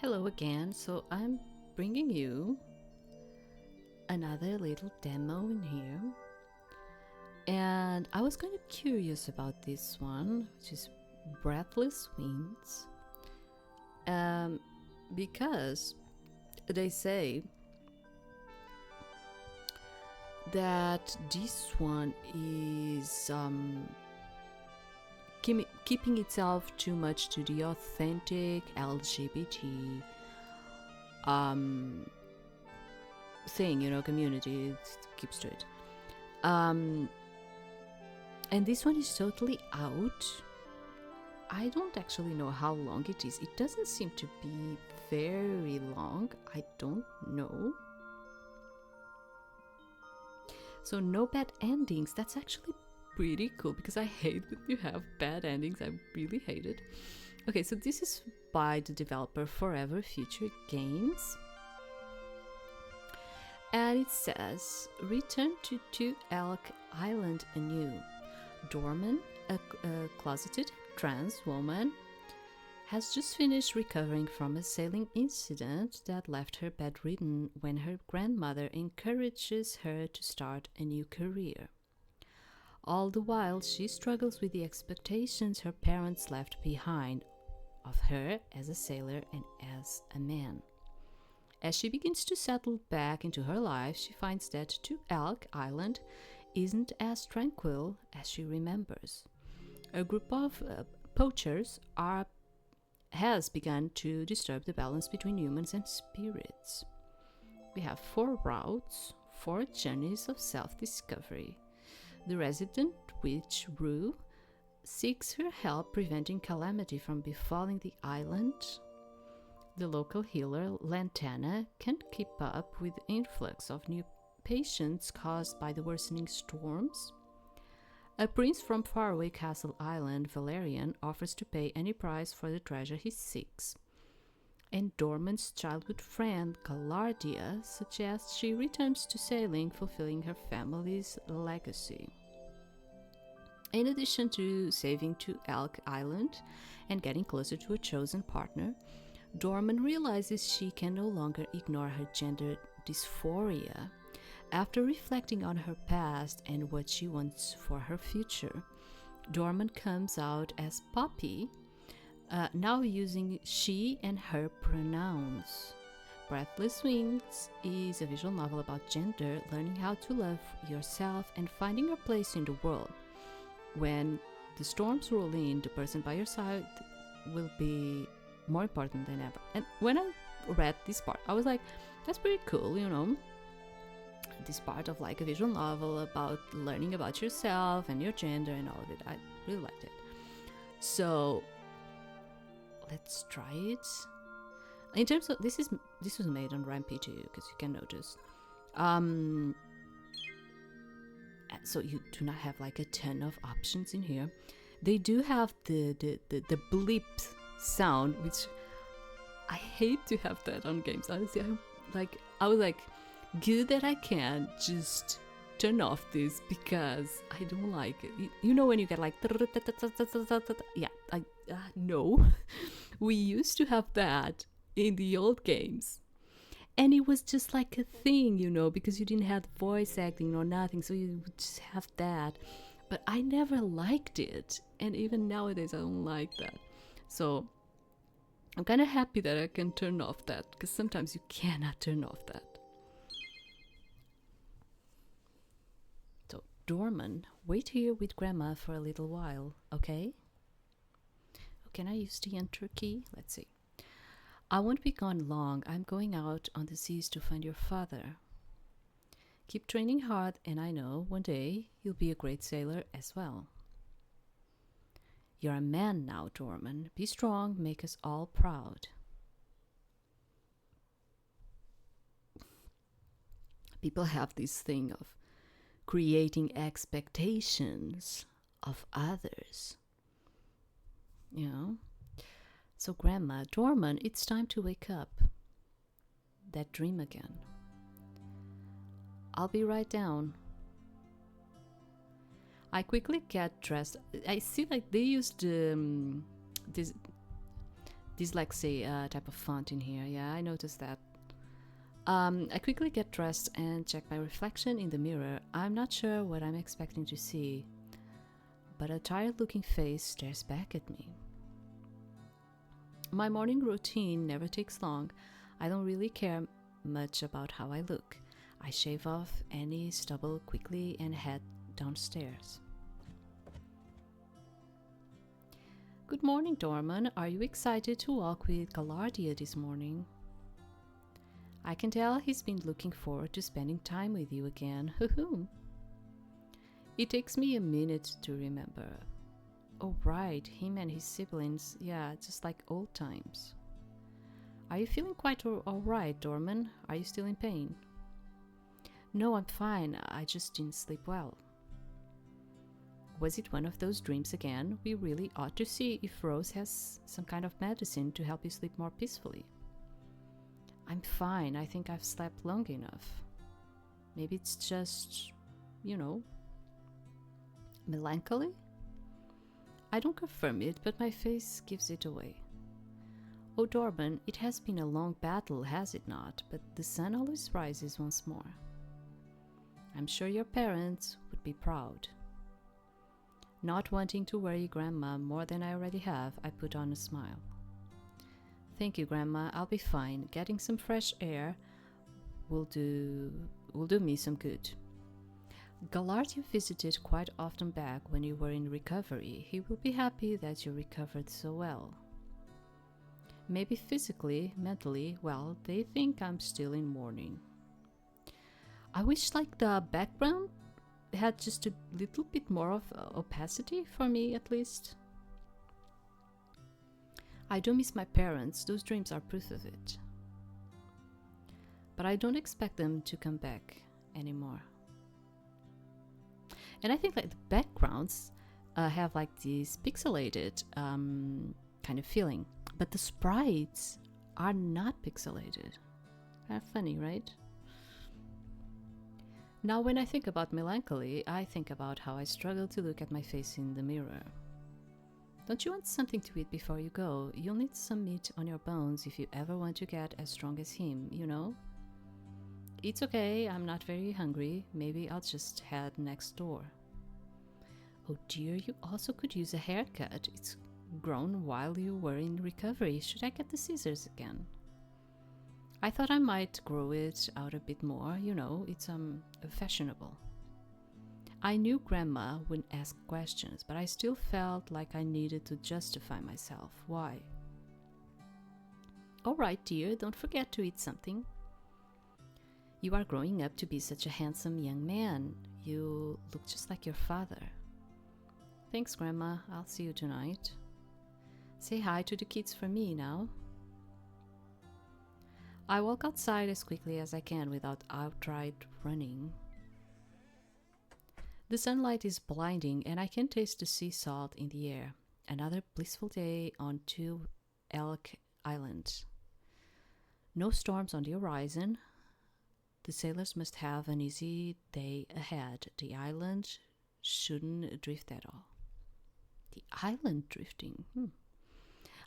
Hello again. So I'm bringing you another little demo in here. And I was kind of curious about this one, which is Breathless Wings. Because they say that this one is keeping itself too much to the authentic LGBT thing, community. It keeps to it. And this one is totally out. I don't actually know how long it is. It doesn't seem to be very long. I don't know. So no bad endings. That's actually pretty cool because I hate when you have bad endings. I really hate it. Okay, so this is by the developer ForeverFuture Games. And it says, return to Two Elk Island anew. Dorman, a closeted trans woman, has just finished recovering from a sailing incident that left her bedridden when her grandmother encourages her to start a new career. All the while, she struggles with the expectations her parents left behind of her as a sailor and as a man. As she begins to settle back into her life, she finds that Two Elk Island isn't as tranquil as she remembers. A group of poachers has begun to disturb the balance between humans and spirits. We have 4 routes, 4 journeys of self-discovery. The resident witch Rue seeks her help preventing calamity from befalling the island. The local healer Lantana can't keep up with the influx of new patients caused by the worsening storms. A prince from faraway Castle Island, Valerian, offers to pay any price for the treasure he seeks. And Dorman's childhood friend, Galardia, suggests she returns to sailing, fulfilling her family's legacy. In addition to saving Two Elk Island and getting closer to a chosen partner, Dorman realizes she can no longer ignore her gender dysphoria. After reflecting on her past and what she wants for her future, Dorman comes out as Poppy, now using she and her pronouns. Breathless Wings is a visual novel about gender, learning how to love yourself and finding your place in the world. When the storms roll in, the person by your side will be more important than ever. And when I read this part, I was like, that's pretty cool, this part of like a visual novel about learning about yourself and your gender and all of it. I really liked it. So let's try it. In terms of this was made on Ramp 2 because you can notice. So you do not have like a ton of options in here. They do have the bleep sound, which I hate to have that on games. Honestly, I was like, good that I can just turn off this because I don't like it. When you get like, yeah, no. We used to have that in the old games. And it was just like a thing, because you didn't have voice acting or nothing, so you would just have that. But I never liked it, and even nowadays I don't like that. So I'm kind of happy that I can turn off that, because sometimes you cannot turn off that. So, Dorman, wait here with Grandma for a little while, okay? Can I use the enter key? Let's see. I won't be gone long. I'm going out on the seas to find your father. Keep training hard, and I know one day you'll be a great sailor as well. You're a man now, Dorman. Be strong, make us all proud. People have this thing of creating expectations of others. So Grandma, Dorman, it's time to wake up. That dream again. I'll be right down. I quickly get dressed. I see like they used this dyslexia type of font in here. Yeah, I noticed that. I quickly get dressed and check my reflection in the mirror. I'm not sure what I'm expecting to see, but a tired-looking face stares back at me. My morning routine never takes long. I don't really care much about how I look. I shave off any stubble quickly and head downstairs. Good morning, Dorman. Are you excited to walk with Galardia this morning? I can tell he's been looking forward to spending time with you again. It takes me a minute to remember. Oh right, him and his siblings, yeah, just like old times. Are you feeling quite alright, Dorman? Are you still in pain? No, I'm fine, I just didn't sleep well. Was it one of those dreams again? We really ought to see if Rose has some kind of medicine to help you sleep more peacefully. I'm fine, I think I've slept long enough. Maybe it's just, melancholy? I don't confirm it, but my face gives it away. Oh, Dorman, it has been a long battle, has it not? But the sun always rises once more. I'm sure your parents would be proud. Not wanting to worry Grandma more than I already have, I put on a smile. Thank you, Grandma. I'll be fine. Getting some fresh air will do me some good. Galardia visited quite often back when you were in recovery. He will be happy that you recovered so well. Maybe physically, mentally, well, they think I'm still in mourning. I wish the background had just a little bit more of opacity for me, at least. I do miss my parents. Those dreams are proof of it. But I don't expect them to come back anymore. And I think the backgrounds have this pixelated kind of feeling. But the sprites are not pixelated. Kind of funny, right? Now when I think about melancholy, I think about how I struggle to look at my face in the mirror. Don't you want something to eat before you go? You'll need some meat on your bones if you ever want to get as strong as him, It's okay, I'm not very hungry. Maybe I'll just head next door. Oh dear, you also could use a haircut. It's grown while you were in recovery. Should I get the scissors again? I thought I might grow it out a bit more, it's fashionable. I knew Grandma wouldn't ask questions, but I still felt like I needed to justify myself. Why? All right, dear, don't forget to eat something. You are growing up to be such a handsome young man. You look just like your father. Thanks, Grandma. I'll see you tonight. Say hi to the kids for me now. I walk outside as quickly as I can without outright running. The sunlight is blinding and I can taste the sea salt in the air. Another blissful day on Two Elk Island. No storms on the horizon. The sailors must have an easy day ahead. The island shouldn't drift at all. The island drifting.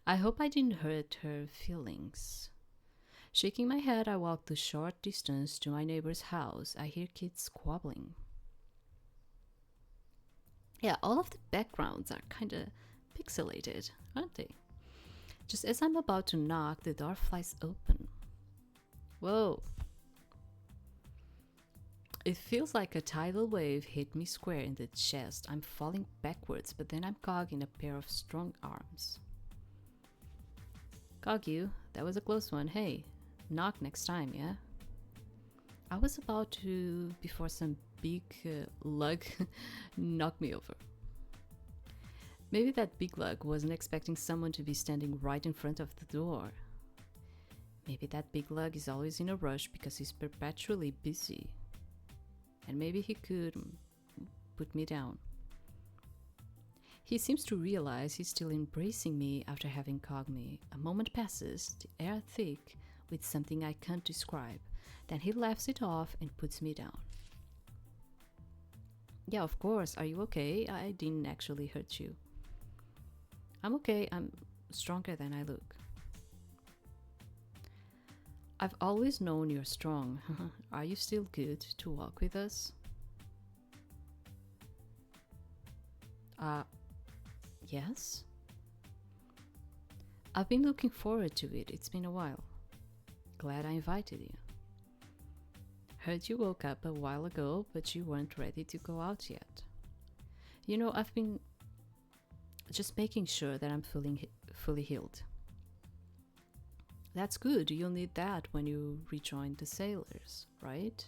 I hope I didn't hurt her feelings. Shaking my head, I walk the short distance to my neighbor's house. I hear kids squabbling. Yeah, all of the backgrounds are kind of pixelated, aren't they? Just as I'm about to knock, the door flies open. Whoa. It feels like a tidal wave hit me square in the chest. I'm falling backwards, but then I'm caught in a pair of strong arms. Cog you, that was a close one. Hey, knock next time, yeah? I was about to, before some big lug knocked me over. Maybe that big lug wasn't expecting someone to be standing right in front of the door. Maybe that big lug is always in a rush because he's perpetually busy. And maybe he could put me down. He seems to realize he's still embracing me after having cogged me. A moment passes, the air thick with something I can't describe. Then he laughs it off and puts me down. Yeah, of course. Are you okay? I didn't actually hurt you. I'm okay. I'm stronger than I look. I've always known you're strong. Are you still good to walk with us? Uh, yes. I've been looking forward to it. It's been a while. Glad I invited you. Heard you woke up a while ago, but you weren't ready to go out yet. You know, I've been just making sure that I'm fully healed. That's good. You'll need that when you rejoin the sailors, right?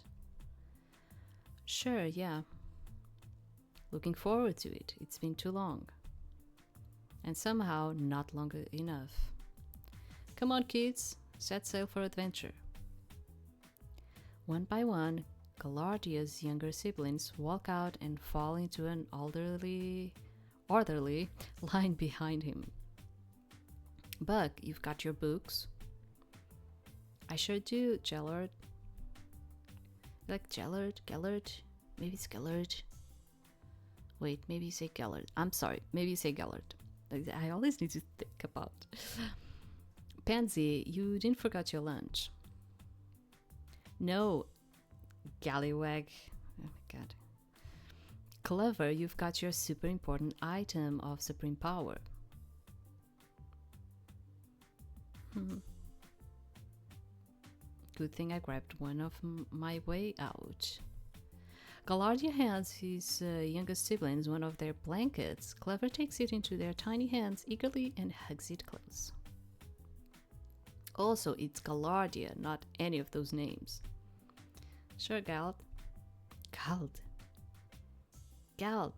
Sure, yeah. Looking forward to it. It's been too long. And somehow not long enough. Come on, kids. Set sail for adventure. One by one, Galardia's younger siblings walk out and fall into an orderly line behind him. Buck, you've got your books? I sure do, Gellert. Like Gellert? Maybe it's Gellert. Wait, maybe you say Gellert. I'm sorry, maybe you say Gellert. I always need to think about. Pansy, you didn't forget your lunch. No, Gallywag. Oh my god. Clover, you've got your super important item of supreme power. Good thing I grabbed one of my way out. Galardia hands his youngest siblings one of their blankets. Clover takes it into their tiny hands eagerly and hugs it close. Also, it's Galardia, not any of those names. Sure, Gald. Gald.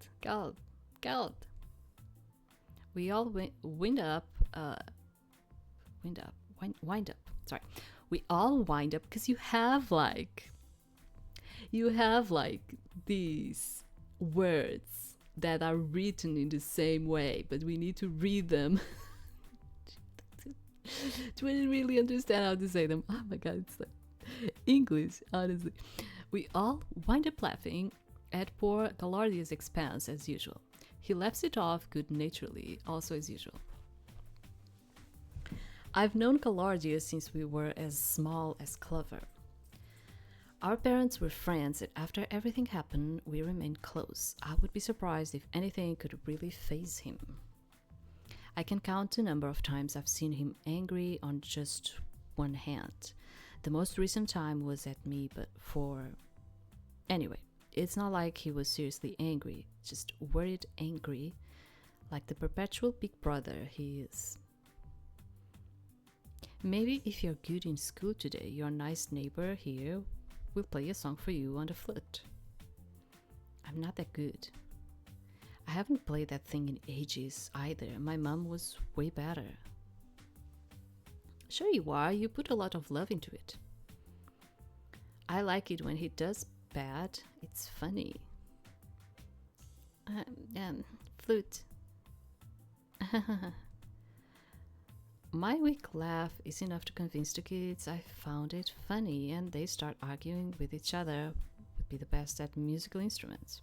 We all wind up. Sorry. We all wind up because you have these words that are written in the same way, but we need to read them to really understand how to say them. Oh my god, it's like English, honestly. We all wind up laughing at poor Galardia's expense as usual. He laughs it off good-naturedly, also as usual. I've known Galardia since we were as small as Clover. Our parents were friends, and after everything happened, we remained close. I would be surprised if anything could really faze him. I can count the number of times I've seen him angry on just one hand. The most recent time was at me, but Anyway, it's not like he was seriously angry, just worried angry, like the perpetual big brother he is. Maybe if you're good in school today, your nice neighbor here will play a song for you on the flute. I'm not that good. I haven't played that thing in ages either. My mom was way better. Sure you are, you put a lot of love into it. I like it when he does bad. It's funny. Flute. My weak laugh is enough to convince the kids I found it funny, and they start arguing with each other would be the best at musical instruments.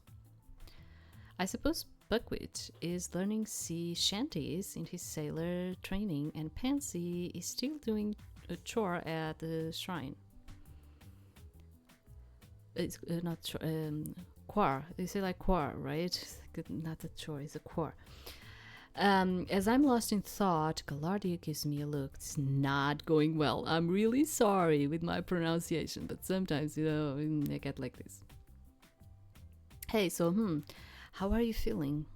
I suppose Buckwheat is learning sea shanties in his sailor training, and Pansy is still doing a chore at the shrine. It's not choir. They say like choir, right? Not a chore, it's a choir. As I'm lost in thought, Galardia gives me a look. It's not going well. I'm really sorry with my pronunciation, but sometimes, I get like this. Hey, so, how are you feeling?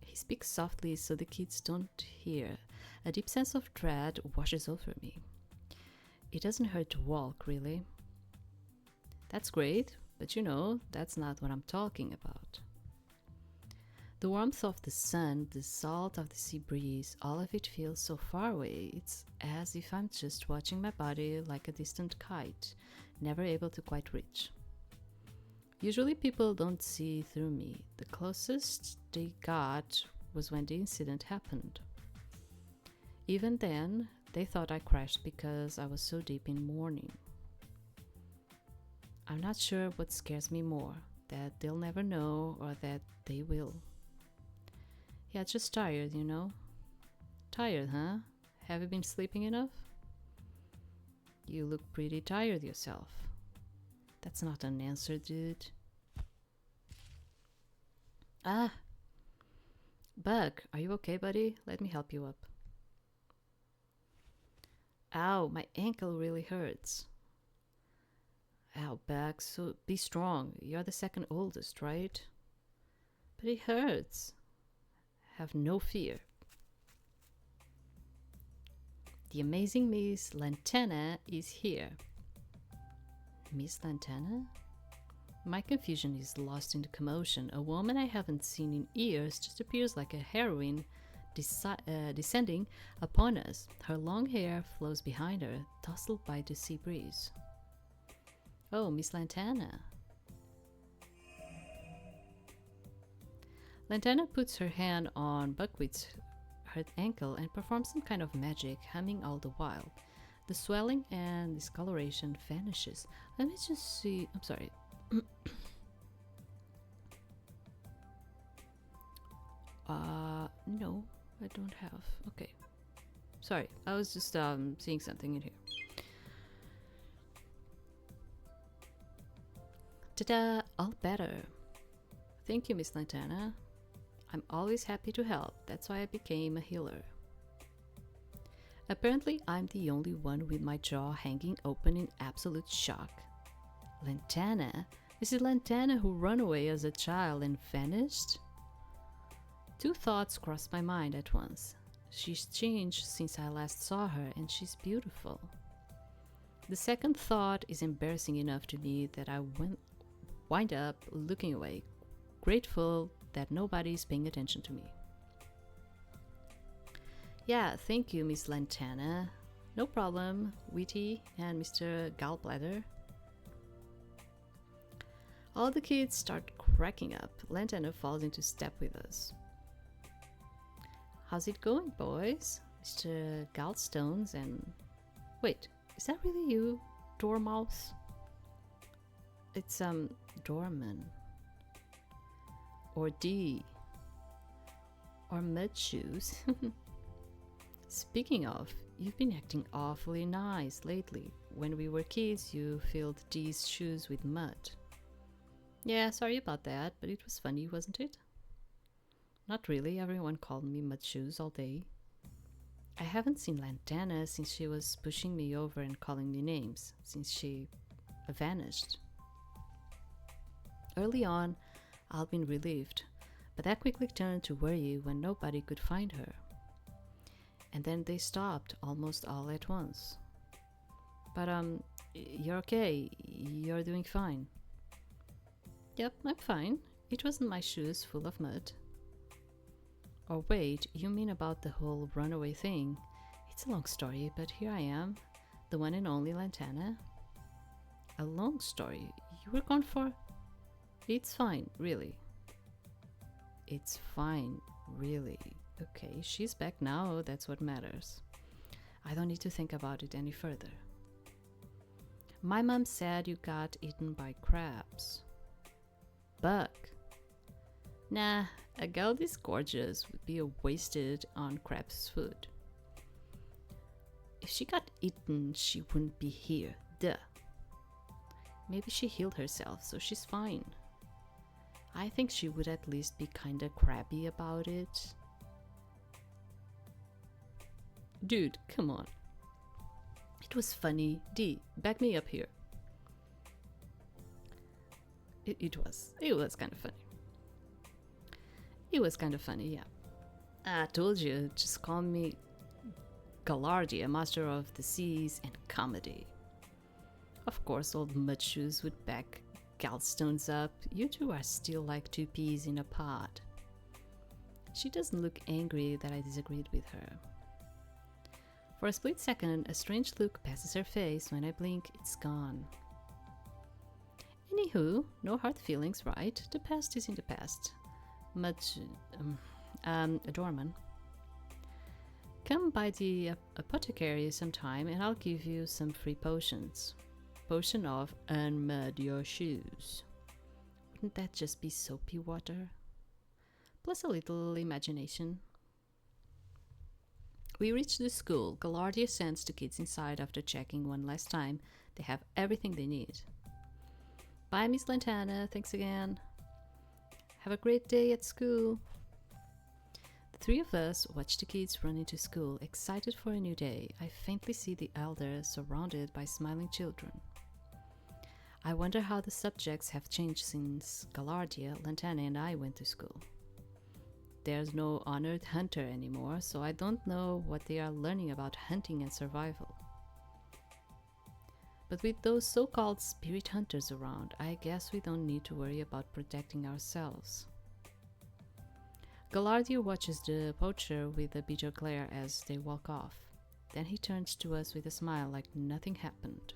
He speaks softly so the kids don't hear. A deep sense of dread washes over me. It doesn't hurt to walk, really. That's great, but that's not what I'm talking about. The warmth of the sun, the salt of the sea breeze, all of it feels so far away. It's as if I'm just watching my body like a distant kite, never able to quite reach. Usually people don't see through me. The closest they got was when the incident happened. Even then, they thought I crashed because I was so deep in mourning. I'm not sure what scares me more, that they'll never know or that they will. Yeah, just tired, Tired, huh? Have you been sleeping enough? You look pretty tired yourself. That's not an answer, dude. Ah, Bug, are you okay, buddy? Let me help you up. Ow, my ankle really hurts. Ow, Bug, so be strong. You're the second oldest, right? But it hurts. Have no fear. The amazing Miss Lantana is here. Miss Lantana? My confusion is lost in the commotion. A woman I haven't seen in years just appears like a heroine descending upon us. Her long hair flows behind her, tousled by the sea breeze. Oh, Miss Lantana. Lantana puts her hand on Buckwheat's hurt ankle and performs some kind of magic, humming all the while. The swelling and discoloration vanishes. Let me just see. I'm sorry. No, I don't have. Okay. Sorry, I was just seeing something in here. Ta-da! All better. Thank you, Miss Lantana. I'm always happy to help. That's why I became a healer. Apparently, I'm the only one with my jaw hanging open in absolute shock. Lantana? Is it Lantana who ran away as a child and vanished? Two thoughts crossed my mind at once. She's changed since I last saw her, and she's beautiful. The second thought is embarrassing enough to me that I wind up looking away, grateful that nobody is paying attention to me. Yeah, thank you, Miss Lantana. No problem, Witty and Mr. Gallbladder. All the kids start cracking up. Lantana falls into step with us. How's it going, boys? Mr. Gallstones and... Wait, is that really you, Dormouse? It's, Dorman. Or D. Or Mudshoes. Speaking of, you've been acting awfully nice lately. When we were kids, you filled D's shoes with mud. Yeah, sorry about that, but it was funny, wasn't it? Not really, everyone called me Mudshoes all day. I haven't seen Lantana since she was pushing me over and calling me names, since she vanished. Early on, I'd been relieved, but that quickly turned to worry when nobody could find her. And then they stopped almost all at once. But, you're okay. You're doing fine. Yep, I'm fine. It wasn't my shoes full of mud. Oh wait, you mean about the whole runaway thing? It's a long story, but here I am, the one and only Lantana. A long story? You were gone for... It's fine, really. It's fine, really. Okay, she's back now, that's what matters. I don't need to think about it any further. My mom said you got eaten by crabs. Buck. Nah, a girl this gorgeous would be wasted on crab's food. If she got eaten, she wouldn't be here, duh. Maybe she healed herself, so she's fine. I think she would at least be kinda crabby about it. Dude, come on. It was funny. D, back me up here. It was kind of funny. It was kind of funny, yeah. I told you, just call me Gallardi, a master of the seas and comedy. Of course, old Mudshoes would back Gallstones up. You two are still like two peas in a pod. She doesn't look angry that I disagreed with her. For a split second, a strange look passes her face. When I blink, it's gone. Anywho, no hard feelings, right? The past is in the past. Dorman. Come by the apothecary sometime and I'll give you some free potions. Potion of unmud your shoes. Wouldn't that just be soapy water? Plus a little imagination. We reach the school. Galardia sends the kids inside after checking one last time. They have everything they need. Bye, Miss Lantana. Thanks again. Have a great day at school. The three of us watch the kids run into school, excited for a new day. I faintly see the elders surrounded by smiling children. I wonder how the subjects have changed since Galardia, Lantana, and I went to school. There's no honored hunter anymore, so I don't know what they are learning about hunting and survival. But with those so-called spirit hunters around, I guess we don't need to worry about protecting ourselves. Galardia watches the poacher with a bitter glare as they walk off. Then he turns to us with a smile like nothing happened.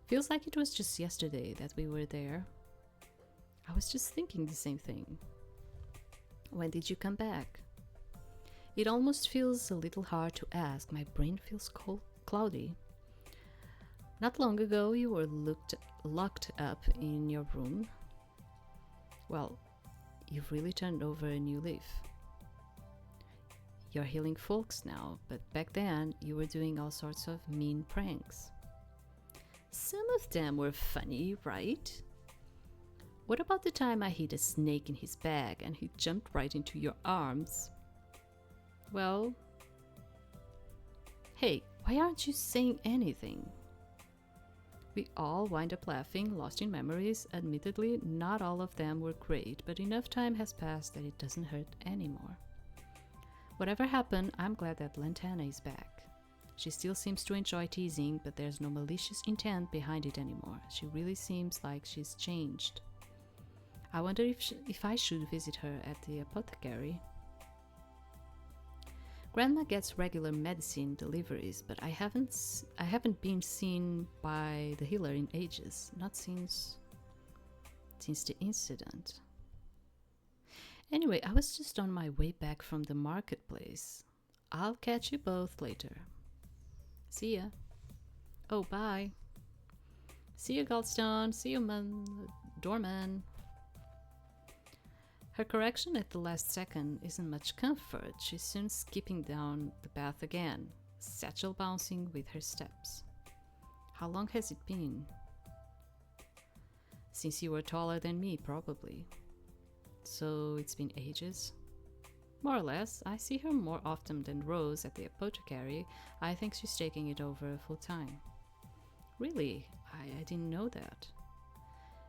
Feels like it was just yesterday that we were there. I was just thinking the same thing. When did you come back? It almost feels a little hard to ask. My brain feels cloudy. Not long ago, you were locked up in your room. Well, you've really turned over a new leaf. You're healing folks now, but back then, you were doing all sorts of mean pranks. Some of them were funny, right? What about the time I hid a snake in his bag and he jumped right into your arms? Well, hey, why aren't you saying anything? We all wind up laughing, lost in memories. Admittedly, not all of them were great, but enough time has passed that it doesn't hurt anymore. Whatever happened, I'm glad that Lantana is back. She still seems to enjoy teasing, but there's no malicious intent behind it anymore. She really seems like she's changed. I wonder if I should visit her at the apothecary. Grandma gets regular medicine deliveries, but I haven't been seen by the healer in ages, not since the incident. Anyway, I was just on my way back from the marketplace. I'll catch you both later. See ya. Oh, bye. See you, Goldstone. See you, Dorman. Her correction at the last second isn't much comfort. She's soon skipping down the path again, satchel bouncing with her steps. How long has it been? Since you were taller than me, probably. So it's been ages? More or less. I see her more often than Rose at the apothecary. I think she's taking it over full time. Really? I didn't know that.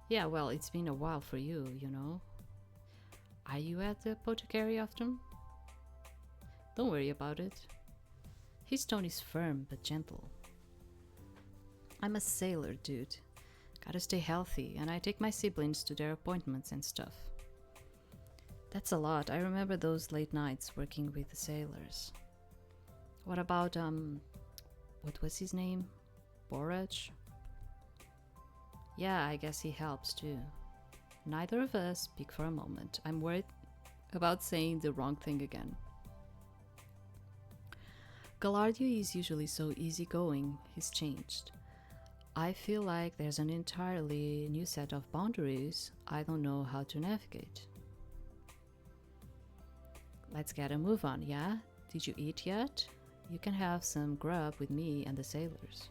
Yeah, well, it's been a while for you, you know. Are you at the apothecary often? Don't worry about it. His tone is firm but gentle. I'm a sailor, dude. Gotta stay healthy, and I take my siblings to their appointments and stuff. That's a lot. I remember those late nights working with the sailors. What about, what was his name? Borage? Yeah, I guess he helps too. Neither of us speak for a moment. I'm worried about saying the wrong thing again. Galardia is usually so easygoing. He's changed. I feel like there's an entirely new set of boundaries I don't know how to navigate. Let's get a move on, yeah? Did you eat yet? You can have some grub with me and the sailors.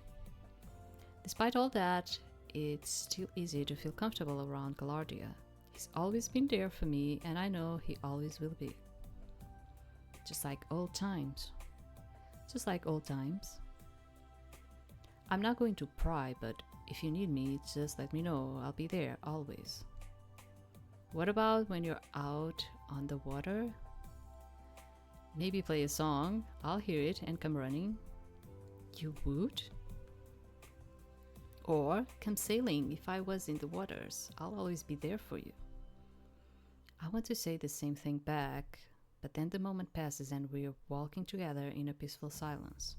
Despite all that, it's still easy to feel comfortable around Galardia. He's always been there for me, and I know he always will be. Just like old times. Just like old times. I'm not going to pry, but if you need me, just let me know. I'll be there, always. What about when you're out on the water? Maybe play a song. I'll hear it and come running. You would? Or come sailing if I was in the waters. I'll always be there for you. I want to say the same thing back, but then the moment passes and we're walking together in a peaceful silence.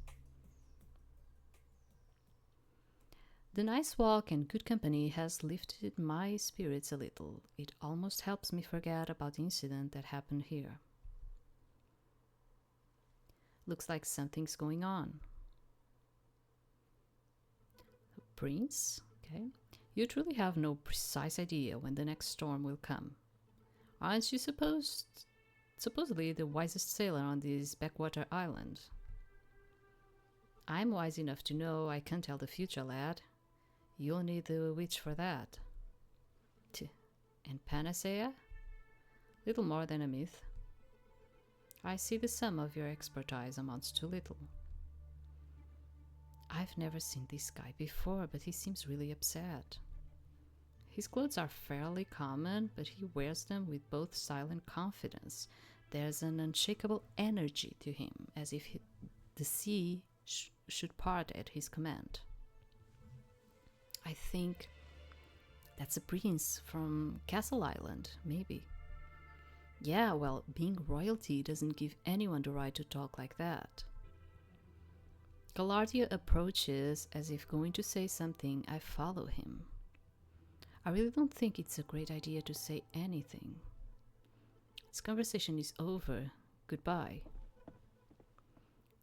The nice walk and good company has lifted my spirits a little. It almost helps me forget about the incident that happened here. Looks like something's going on. Prince? Okay. You truly have no precise idea when the next storm will come. Aren't you supposed supposedly the wisest sailor on this backwater island. I'm wise enough to know I can't tell the future, lad. You'll need the witch for that. And panacea? Little more than a myth. I see the sum of your expertise amounts to little. I've never seen this guy before, but he seems really upset. His clothes are fairly common, but he wears them with both style and confidence. There's an unshakable energy to him, as if the sea should part at his command. I think that's a prince from Castle Island, maybe. Yeah, well, being royalty doesn't give anyone the right to talk like that. Galardia approaches as if going to say something. I follow him. I really don't think it's a great idea to say anything. This conversation is over. Goodbye.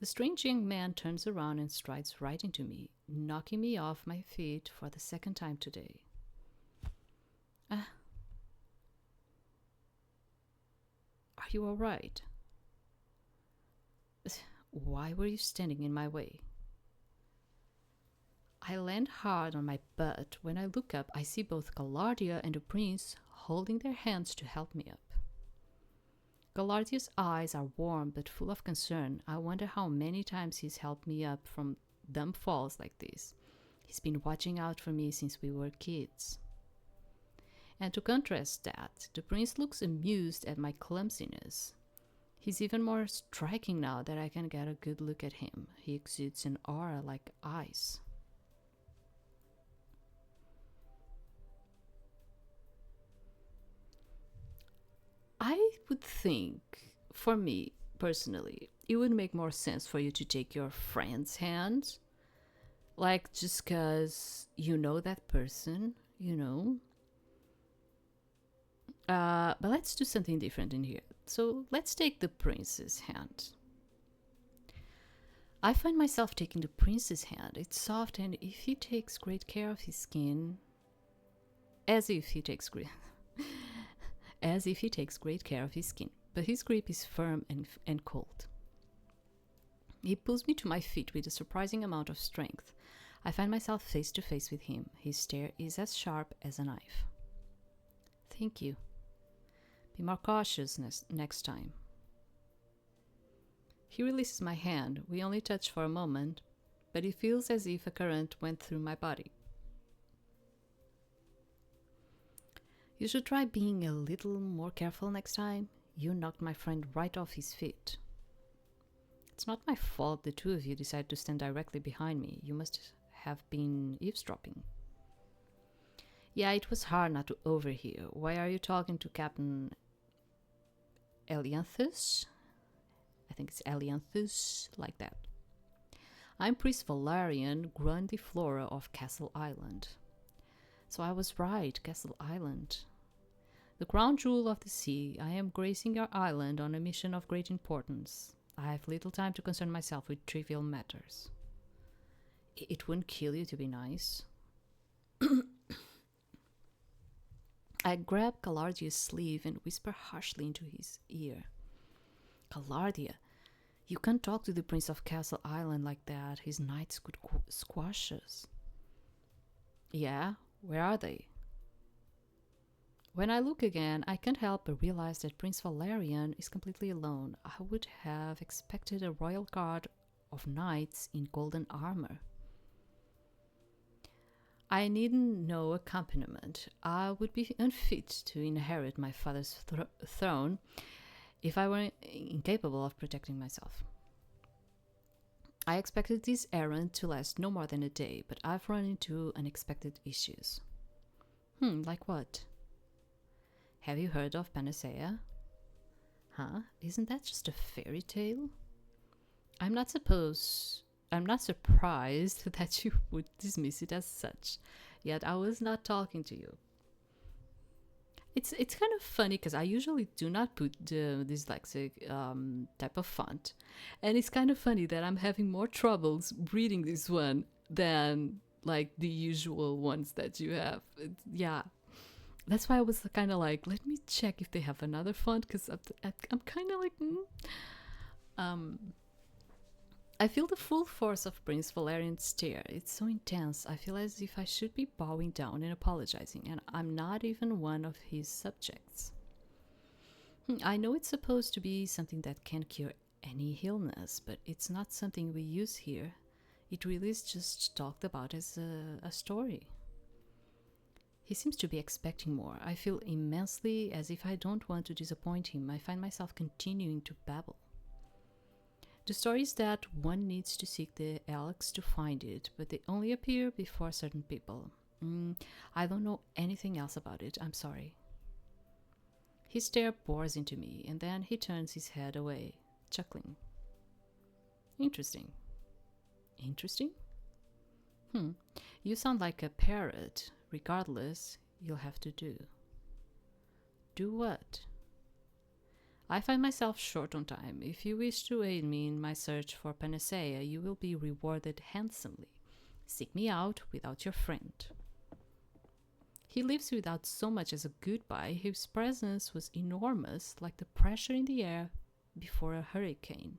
The strange young man turns around and strides right into me, knocking me off my feet for the second time today. Are you all right? Why were you standing in my way? I land hard on my butt. When I look up, I see both Galardia and the prince holding their hands to help me up. Galardia's eyes are warm but full of concern. I wonder how many times he's helped me up from dumb falls like this. He's been watching out for me since we were kids. And to contrast that, the prince looks amused at my clumsiness. He's even more striking now that I can get a good look at him. He exudes an aura like ice. I would think, for me personally, it would make more sense for you to take your friend's hand. Like, just because you know that person, you know. But let's do something different in here. So let's take the prince's hand. I find myself taking the prince's hand. It's soft, and if he takes great care of his skin, as if he takes great care of his skin, but his grip is firm and cold. He pulls me to my feet with a surprising amount of strength. I find myself face to face with him. His stare is as sharp as a knife. Thank you. Be more cautious next time. He releases my hand. We only touch for a moment, but it feels as if a current went through my body. You should try being a little more careful next time. You knocked my friend right off his feet. It's not my fault the two of you decided to stand directly behind me. You must have been eavesdropping. Yeah, it was hard not to overhear. Why are you talking to Captain Elianthus? I think it's Elianthus, like that. I'm Priest Valerian, Grundy Flora of Castle Island. So I was right, Castle Island. The crown jewel of the sea, I am gracing your island on a mission of great importance. I have little time to concern myself with trivial matters. It wouldn't kill you to be nice. I grab Galardia's sleeve and whisper harshly into his ear. Galardia, you can't talk to the Prince of Castle Island like that. His knights could squash us. Yeah? Where are they? When I look again, I can't help but realize that Prince Valerian is completely alone. I would have expected a royal guard of knights in golden armor. I needn't no accompaniment. I would be unfit to inherit my father's throne if I were incapable of protecting myself. I expected this errand to last no more than a day, but I've run into unexpected issues. Like what? Have you heard of Panacea? Huh? Isn't that just a fairy tale? I'm not surprised that you would dismiss it as such, yet I was not talking to you. It's kind of funny because I usually do not put the dyslexic type of font, and it's kind of funny that I'm having more troubles reading this one than like the usual ones that you have. Yeah, That's why I was kind of like, let me check if they have another font, because I'm kind of like, um, I feel the full force of Prince Valerian's stare. It's so intense. I feel as if I should be bowing down and apologizing, and I'm not even one of his subjects. I know it's supposed to be something that can cure any illness, but it's not something we use here. It really is just talked about as a story. He seems to be expecting more. I feel immensely as if I don't want to disappoint him. I find myself continuing to babble. The story is that one needs to seek the elks to find it, but they only appear before certain people. I don't know anything else about it, I'm sorry. His stare bores into me, and then he turns his head away, chuckling. Interesting. Interesting? You sound like a parrot. Regardless, you'll have to do. Do what? I find myself short on time. If you wish to aid me in my search for panacea, you will be rewarded handsomely. Seek me out without your friend. He leaves without so much as a goodbye. His presence was enormous, like the pressure in the air before a hurricane.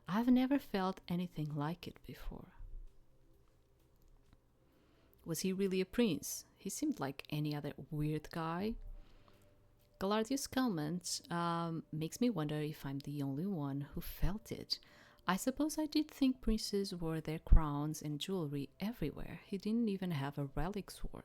I've never felt anything like it before. Was he really a prince? He seemed like any other weird guy. Galardia's comment makes me wonder if I'm the only one who felt it. I suppose I did think princes wore their crowns and jewelry everywhere. He didn't even have a relic sword.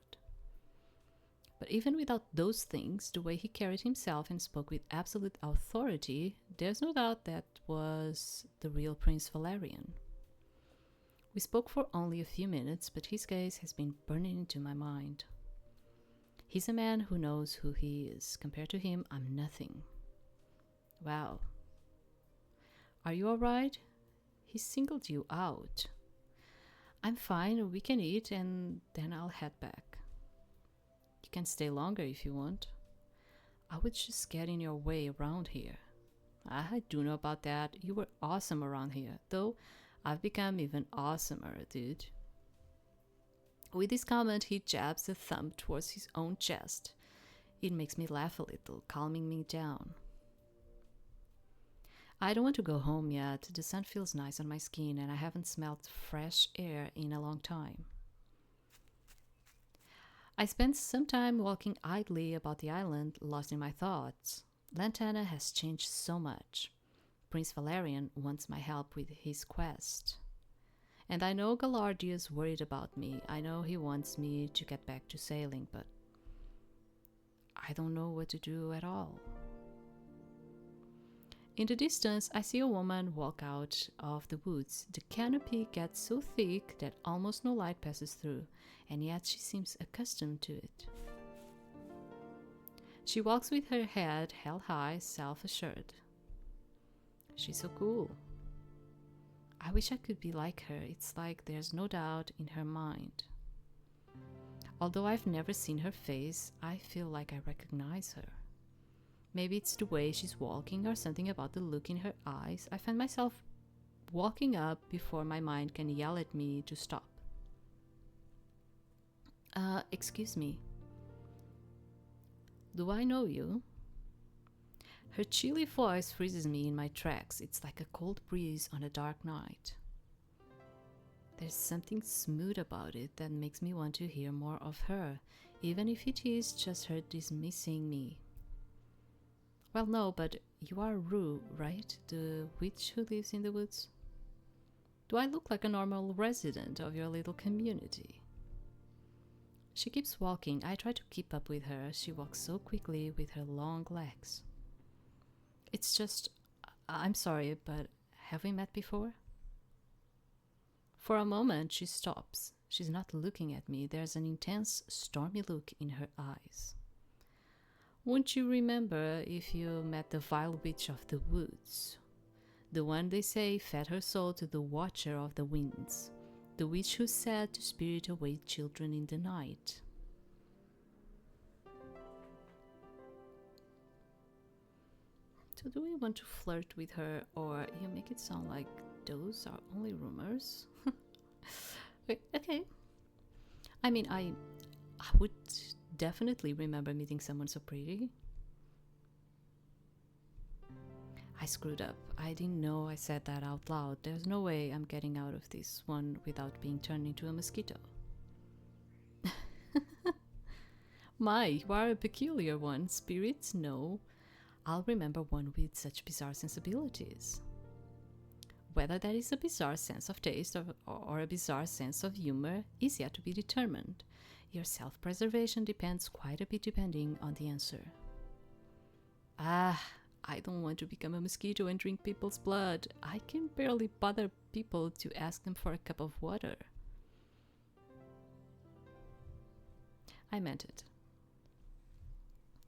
But even without those things, the way he carried himself and spoke with absolute authority, there's no doubt that was the real Prince Valerian. We spoke for only a few minutes, but his gaze has been burning into my mind. He's a man who knows who he is. Compared to him, I'm nothing. Wow. Are you alright? He singled you out. I'm fine, we can eat and then I'll head back. You can stay longer if you want. I would just get in your way around here. I do know about that. You were awesome around here, though I've become even awesomer, dude. With this comment, he jabs a thumb towards his own chest. It makes me laugh a little, calming me down. I don't want to go home yet. The sun feels nice on my skin and I haven't smelled fresh air in a long time. I spent some time walking idly about the island, lost in my thoughts. Lantana has changed so much. Prince Valerian wants my help with his quest. And I know Galardia's worried about me. I know he wants me to get back to sailing, but I don't know what to do at all. In the distance, I see a woman walk out of the woods. The canopy gets so thick that almost no light passes through, and yet she seems accustomed to it. She walks with her head held high, self-assured. She's so cool. I wish I could be like her. It's like there's no doubt in her mind. Although I've never seen her face, I feel like I recognize her. Maybe it's the way she's walking or something about the look in her eyes. I find myself walking up before my mind can yell at me to stop. Excuse me. Do I know you? Her chilly voice freezes me in my tracks. It's like a cold breeze on a dark night. There's something smooth about it that makes me want to hear more of her, even if it is just her dismissing me. Well, no, but you are Rue, right? The witch who lives in the woods? Do I look like a normal resident of your little community? She keeps walking. I try to keep up with her. She walks so quickly with her long legs. It's just, I'm sorry, but have we met before? For a moment, she stops. She's not looking at me. There's an intense, stormy look in her eyes. Won't you remember if you met the vile witch of the woods? The one they say fed her soul to the watcher of the winds. The witch who said to spirit away children in the night. So do we want to flirt with her, or you make it sound like those are only rumors? Okay. I mean, I would definitely remember meeting someone so pretty. I screwed up. I didn't know I said that out loud. There's no way I'm getting out of this one without being turned into a mosquito. My, you are a peculiar one. Spirits? No. I'll remember one with such bizarre sensibilities. Whether that is a bizarre sense of taste or a bizarre sense of humor is yet to be determined. Your self-preservation depends quite a bit depending on the answer. I don't want to become a mosquito and drink people's blood. I can barely bother people to ask them for a cup of water. I meant it.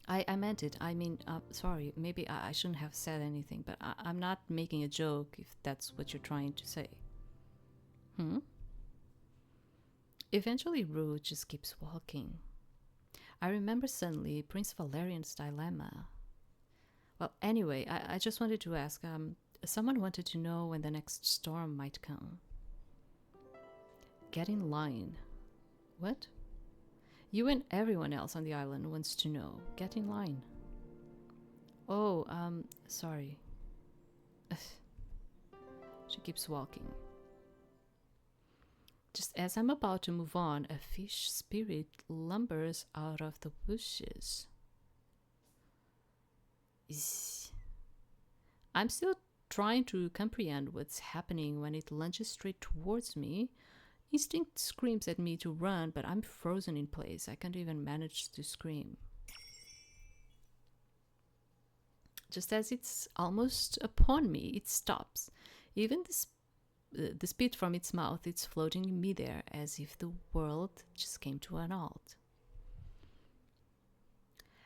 I meant it. I mean, sorry, maybe I shouldn't have said anything, but I'm not making a joke if that's what you're trying to say. Eventually, Rue just keeps walking. I remember suddenly Prince Valerian's dilemma. Well, anyway, I just wanted to ask, someone wanted to know when the next storm might come. Get in line. What? You and everyone else on the island wants to know. Get in line. Oh, sorry. She keeps walking. Just as I'm about to move on, a fish spirit lumbers out of the bushes. I'm still trying to comprehend what's happening when it lunges straight towards me. Instinct screams at me to run, but I'm frozen in place. I can't even manage to scream. Just as it's almost upon me, it stops. Even the spit from its mouth is floating in midair, as if the world just came to an halt.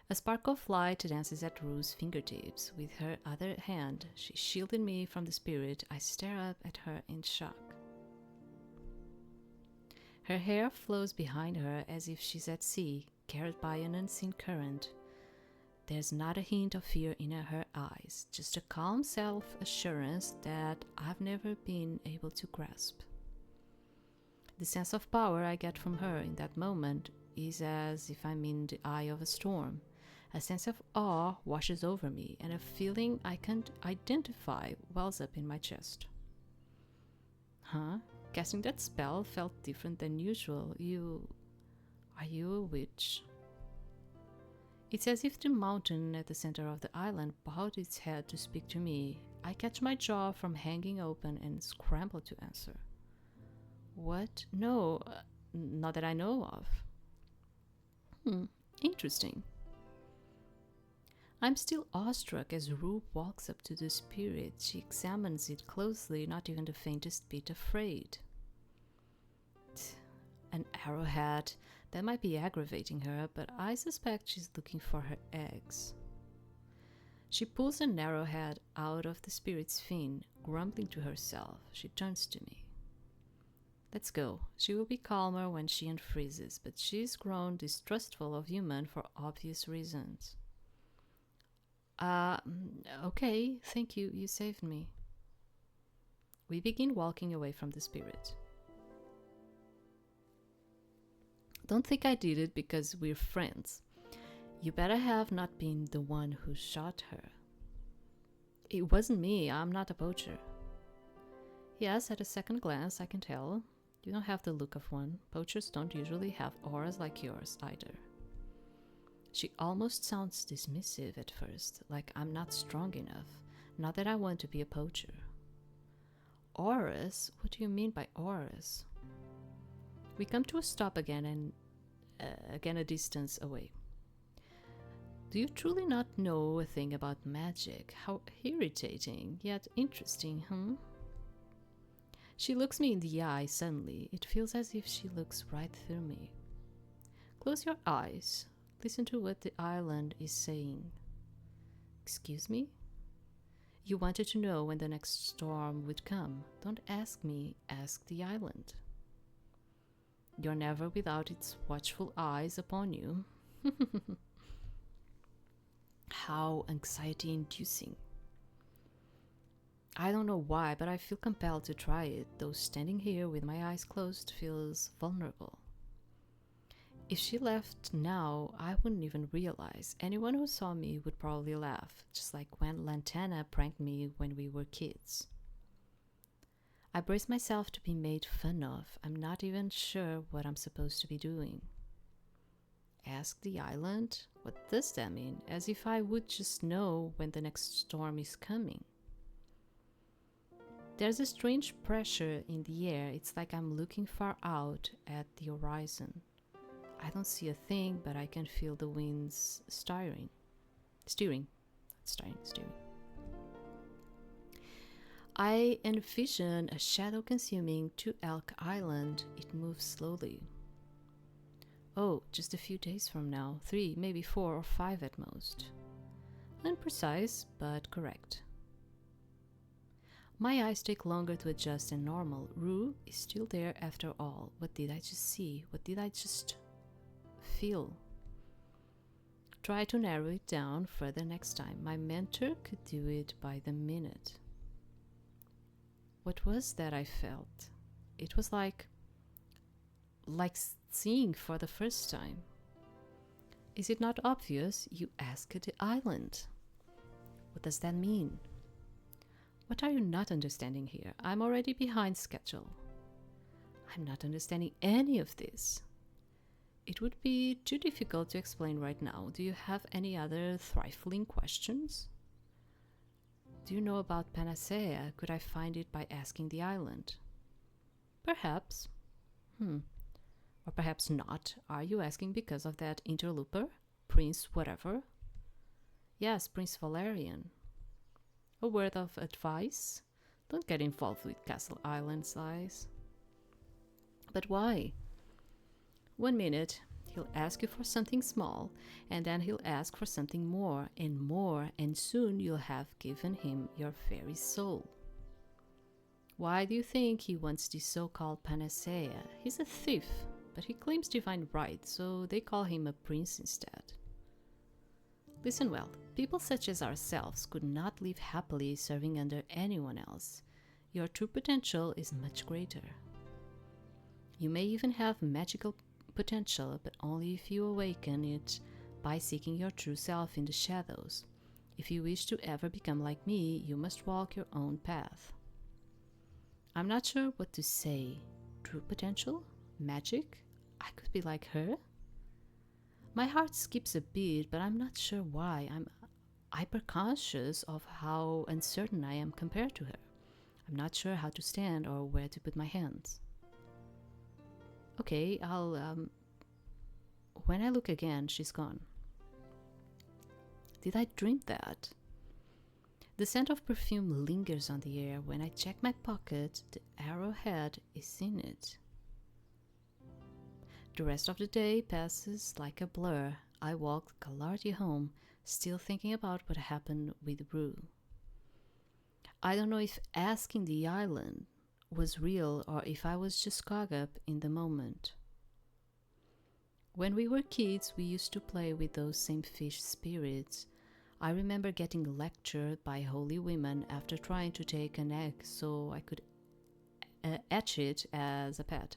A spark of light dances at Rue's fingertips. With her other hand, she shielded me from the spirit. I stare up at her in shock. Her hair flows behind her as if she's at sea, carried by an unseen current. There's not a hint of fear in her eyes, just a calm self-assurance that I've never been able to grasp. The sense of power I get from her in that moment is as if I'm in the eye of a storm. A sense of awe washes over me, and a feeling I can't identify wells up in my chest. Casting that spell felt different than usual. Are you a witch? It's as if the mountain at the center of the island bowed its head to speak to me. I catch my jaw from hanging open and scramble to answer. What? No, not that I know of. Interesting. I'm still awestruck as Rue walks up to the spirit. She examines it closely, not even the faintest bit afraid. An arrowhead. That might be aggravating her, but I suspect she's looking for her eggs. She pulls an arrowhead out of the spirit's fin, grumbling to herself. She turns to me. Let's go. She will be calmer when she unfreezes, but she's grown distrustful of human for obvious reasons. Okay, thank you. You saved me. We begin walking away from the spirit. Don't think I did it because we're friends. You better have not been the one who shot her. It wasn't me. I'm not a poacher. Yes, at a second glance, I can tell. You don't have the look of one. Poachers don't usually have auras like yours either. She almost sounds dismissive at first, like I'm not strong enough. Not that I want to be a poacher. Auras? What do you mean by auras? We come to a stop again and again a distance away. Do you truly not know a thing about magic? How irritating, yet interesting, She looks me in the eye suddenly. It feels as if she looks right through me. Close your eyes. Listen to what the island is saying. Excuse me? You wanted to know when the next storm would come. Don't ask me, ask the island. You're never without its watchful eyes upon you. How anxiety-inducing. I don't know why, but I feel compelled to try it, though standing here with my eyes closed feels vulnerable. If she left now, I wouldn't even realize. Anyone who saw me would probably laugh, just like when Lantana pranked me when we were kids. I brace myself to be made fun of. I'm not even sure what I'm supposed to be doing. Ask the island? What does that mean? As if I would just know when the next storm is coming. There's a strange pressure in the air. It's like I'm looking far out at the horizon. I don't see a thing, but I can feel the winds steering. I envision a shadow-consuming Two Elk Island. It moves slowly. Oh, just a few days from now. 3, maybe 4 or 5 at most. Unprecise, but correct. My eyes take longer to adjust than normal. Rue is still there after all. What did I just see? What did I just feel? Try to narrow it down further next time. My mentor could do it by the minute. What was that I felt? It was like seeing for the first time. Is it not obvious? You asked the island. What does that mean? What are you not understanding here? I'm already behind schedule. I'm not understanding any of this. It would be too difficult to explain right now. Do you have any other trifling questions? Do you know about Panacea? Could I find it by asking the island? Perhaps. Or perhaps not. Are you asking because of that interloper? Prince whatever? Yes, Prince Valerian. A word of advice? Don't get involved with Castle Island size. But why? 1 minute, he'll ask you for something small, and then he'll ask for something more, and soon you'll have given him your very soul. Why do you think he wants this so-called panacea? He's a thief, but he claims divine right, so they call him a prince instead. Listen well, people such as ourselves could not live happily serving under anyone else. Your true potential is much greater. You may even have magical potential, but only if you awaken it by seeking your true self in the shadows. If you wish to ever become like me, you must walk your own path. I'm not sure what to say. True potential? Magic? I could be like her? My heart skips a beat, but I'm not sure why. I'm hyper-conscious of how uncertain I am compared to her. I'm not sure how to stand or where to put my hands. Okay, when I look again, she's gone. Did I dream that? The scent of perfume lingers on the air. When I check my pocket, the arrowhead is in it. The rest of the day passes like a blur. I walk Galardi home, still thinking about what happened with Rue. I don't know if asking the island was real or if I was just caught up in the moment. When we were kids, we used to play with those same fish spirits. I remember getting lectured by holy women after trying to take an egg so I could etch it as a pet.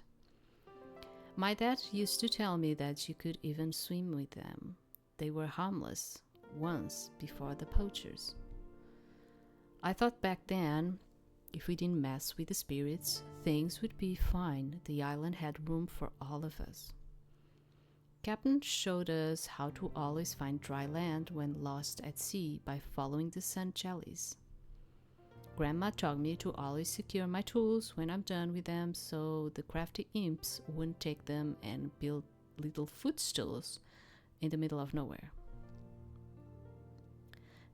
My dad used to tell me that you could even swim with them. They were harmless once before the poachers. I thought back then, if we didn't mess with the spirits, things would be fine. The island had room for all of us. Captain showed us how to always find dry land when lost at sea by following the sun jellies. Grandma taught me to always secure my tools when I'm done with them so the crafty imps wouldn't take them and build little footstools in the middle of nowhere.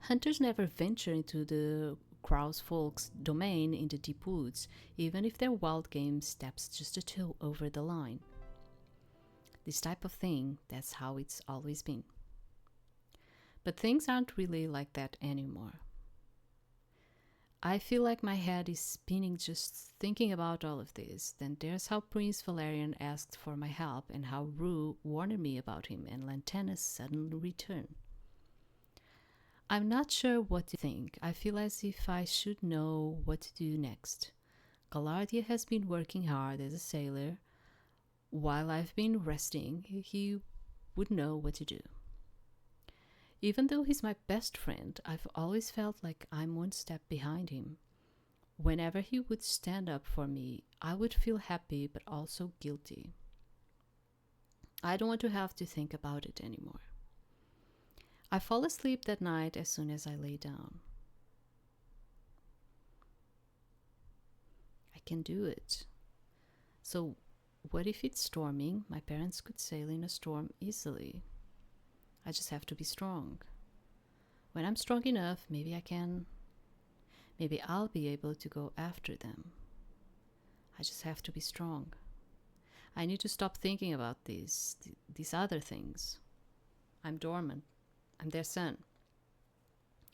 Hunters never venture into the Crows folk's domain in the deep woods, even if their wild game steps just a toe over the line. This type of thing, that's how it's always been. But things aren't really like that anymore. I feel like my head is spinning just thinking about all of this. Then there's how Prince Valerian asked for my help and how Rue warned me about him and Lantana's sudden return. I'm not sure what to think. I feel as if I should know what to do next. Galardia has been working hard as a sailor. while I've been resting, he would know what to do. Even though he's my best friend, I've always felt like I'm one step behind him. Whenever he would stand up for me, I would feel happy but also guilty. I don't want to have to think about it anymore. I fall asleep that night as soon as I lay down. I can do it. So, what if it's storming? My parents could sail in a storm easily. I just have to be strong. When I'm strong enough, maybe I'll be able to go after them. I just have to be strong. I need to stop thinking about these other things. I'm Dorman. I'm their son.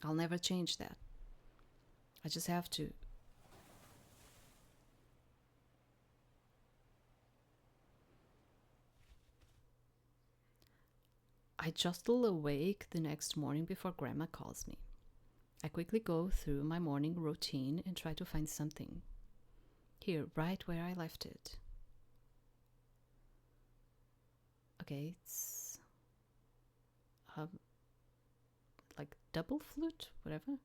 I'll never change that. I just have to. I jostle awake the next morning before Grandma calls me. I quickly go through my morning routine and try to find something. Here, right where I left it. Okay, it's like double flute, whatever.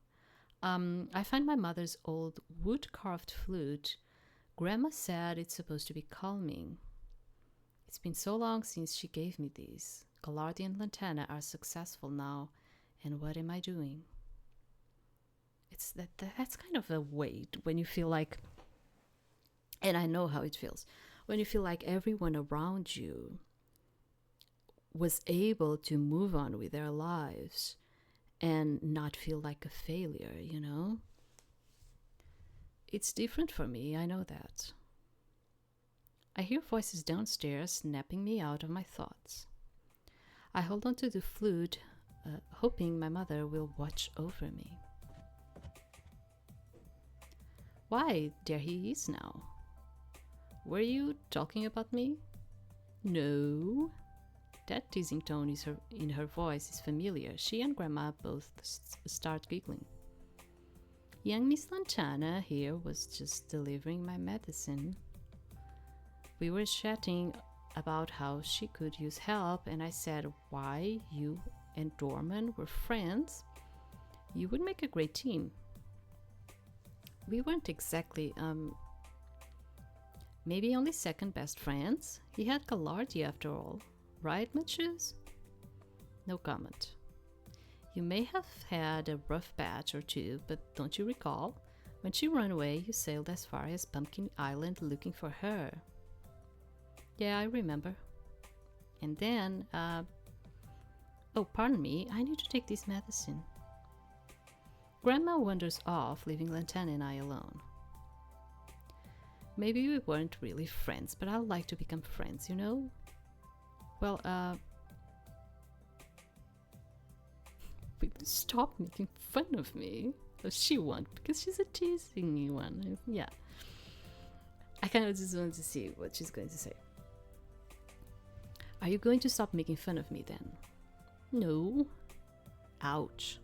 I find my mother's old wood-carved flute. Grandma said it's supposed to be calming. It's been so long since she gave me these. Gallardi and Lantana are successful now, and what am I doing? It's that's kind of a weight when you feel like, and I know how it feels, when you feel like everyone around you was able to move on with their lives and not feel like a failure, you know? It's different for me, I know that. I hear voices downstairs snapping me out of my thoughts. I hold on to the flute, hoping my mother will watch over me. Why, there he is now. Were you talking about me? No. That teasing tone in her voice is familiar. She and Grandma both start giggling. Young Miss Lantana here was just delivering my medicine. We were chatting about how she could use help, and I said, why you and Dorman were friends? You would make a great team. We weren't exactly, maybe only second best friends. He had Gallardi after all. Right, Matthews? No comment. You may have had a rough patch or two, but don't you recall? When she ran away, you sailed as far as Pumpkin Island looking for her. Yeah, I remember. And then, oh, pardon me, I need to take this medicine. Grandma wanders off, leaving Lantana and I alone. Maybe we weren't really friends, but I'd like to become friends, you know? Well, stop making fun of me. Oh, she won't, because she's a teasing one. Yeah. I kind of just wanted to see what she's going to say. Are you going to stop making fun of me then? No. Ouch.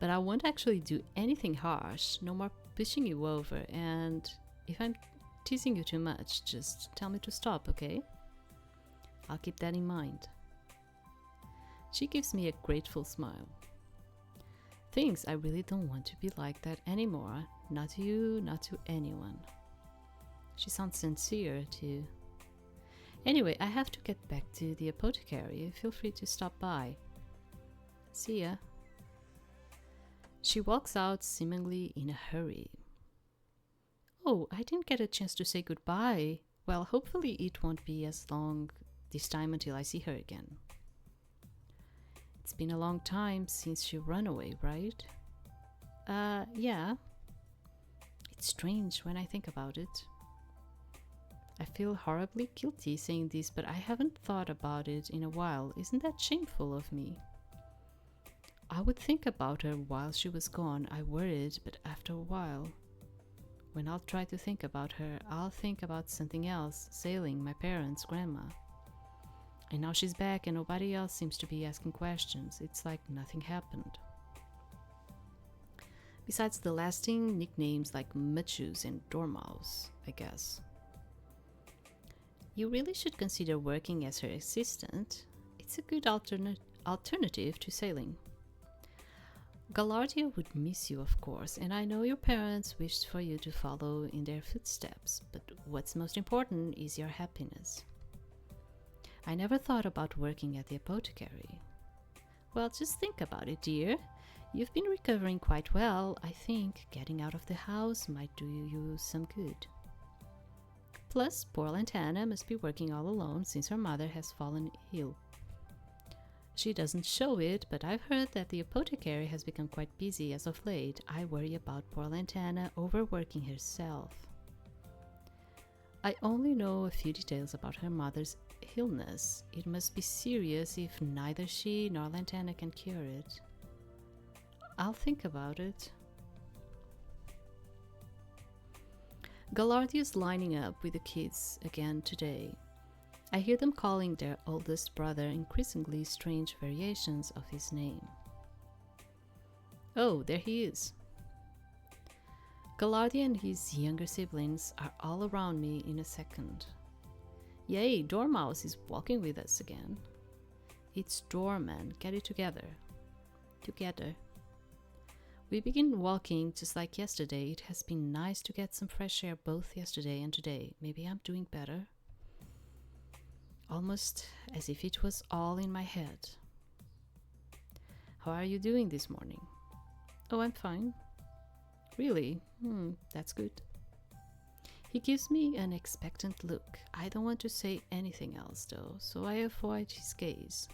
But I won't actually do anything harsh, no more pushing you over, and if I'm teasing you too much, just tell me to stop, okay? I'll keep that in mind. She gives me a grateful smile. Thanks, I really don't want to be like that anymore. Not to you, not to anyone. She sounds sincere, too. Anyway, I have to get back to the apothecary. Feel free to stop by. See ya. She walks out seemingly in a hurry. Oh, I didn't get a chance to say goodbye. Well, hopefully it won't be as long this time until I see her again. It's been a long time since she ran away, right? Yeah. It's strange when I think about it. I feel horribly guilty saying this, but I haven't thought about it in a while. Isn't that shameful of me? I would think about her while she was gone. I worried, but after a while, when I'll try to think about her, I'll think about something else, sailing, my parents, Grandma. And now she's back and nobody else seems to be asking questions. It's like nothing happened. Besides the lasting nicknames like Matthews and Dormouse, I guess. You really should consider working as her assistant. It's a good alternative to sailing. Galardia would miss you, of course, and I know your parents wished for you to follow in their footsteps, but what's most important is your happiness. I never thought about working at the apothecary. Well, just think about it, dear. You've been recovering quite well. I think getting out of the house might do you some good. Plus, poor Lantana must be working all alone since her mother has fallen ill. She doesn't show it, but I've heard that the apothecary has become quite busy as of late. I worry about poor Lantana overworking herself. I only know a few details about her mother's illness. It must be serious if neither she nor Lantana can cure it. I'll think about it. Galardia's lining up with the kids again today. I hear them calling their oldest brother increasingly strange variations of his name. Oh, there he is. Galardia and his younger siblings are all around me in a second. Yay, Dormouse is walking with us again. It's Dorman, get it together. Together. We begin walking just like yesterday. It has been nice to get some fresh air both yesterday and today. Maybe I'm doing better. Almost as if it was all in my head. How are you doing this morning? Oh, I'm fine. Really? That's good. He gives me an expectant look. I don't want to say anything else though, so I avoid his gaze.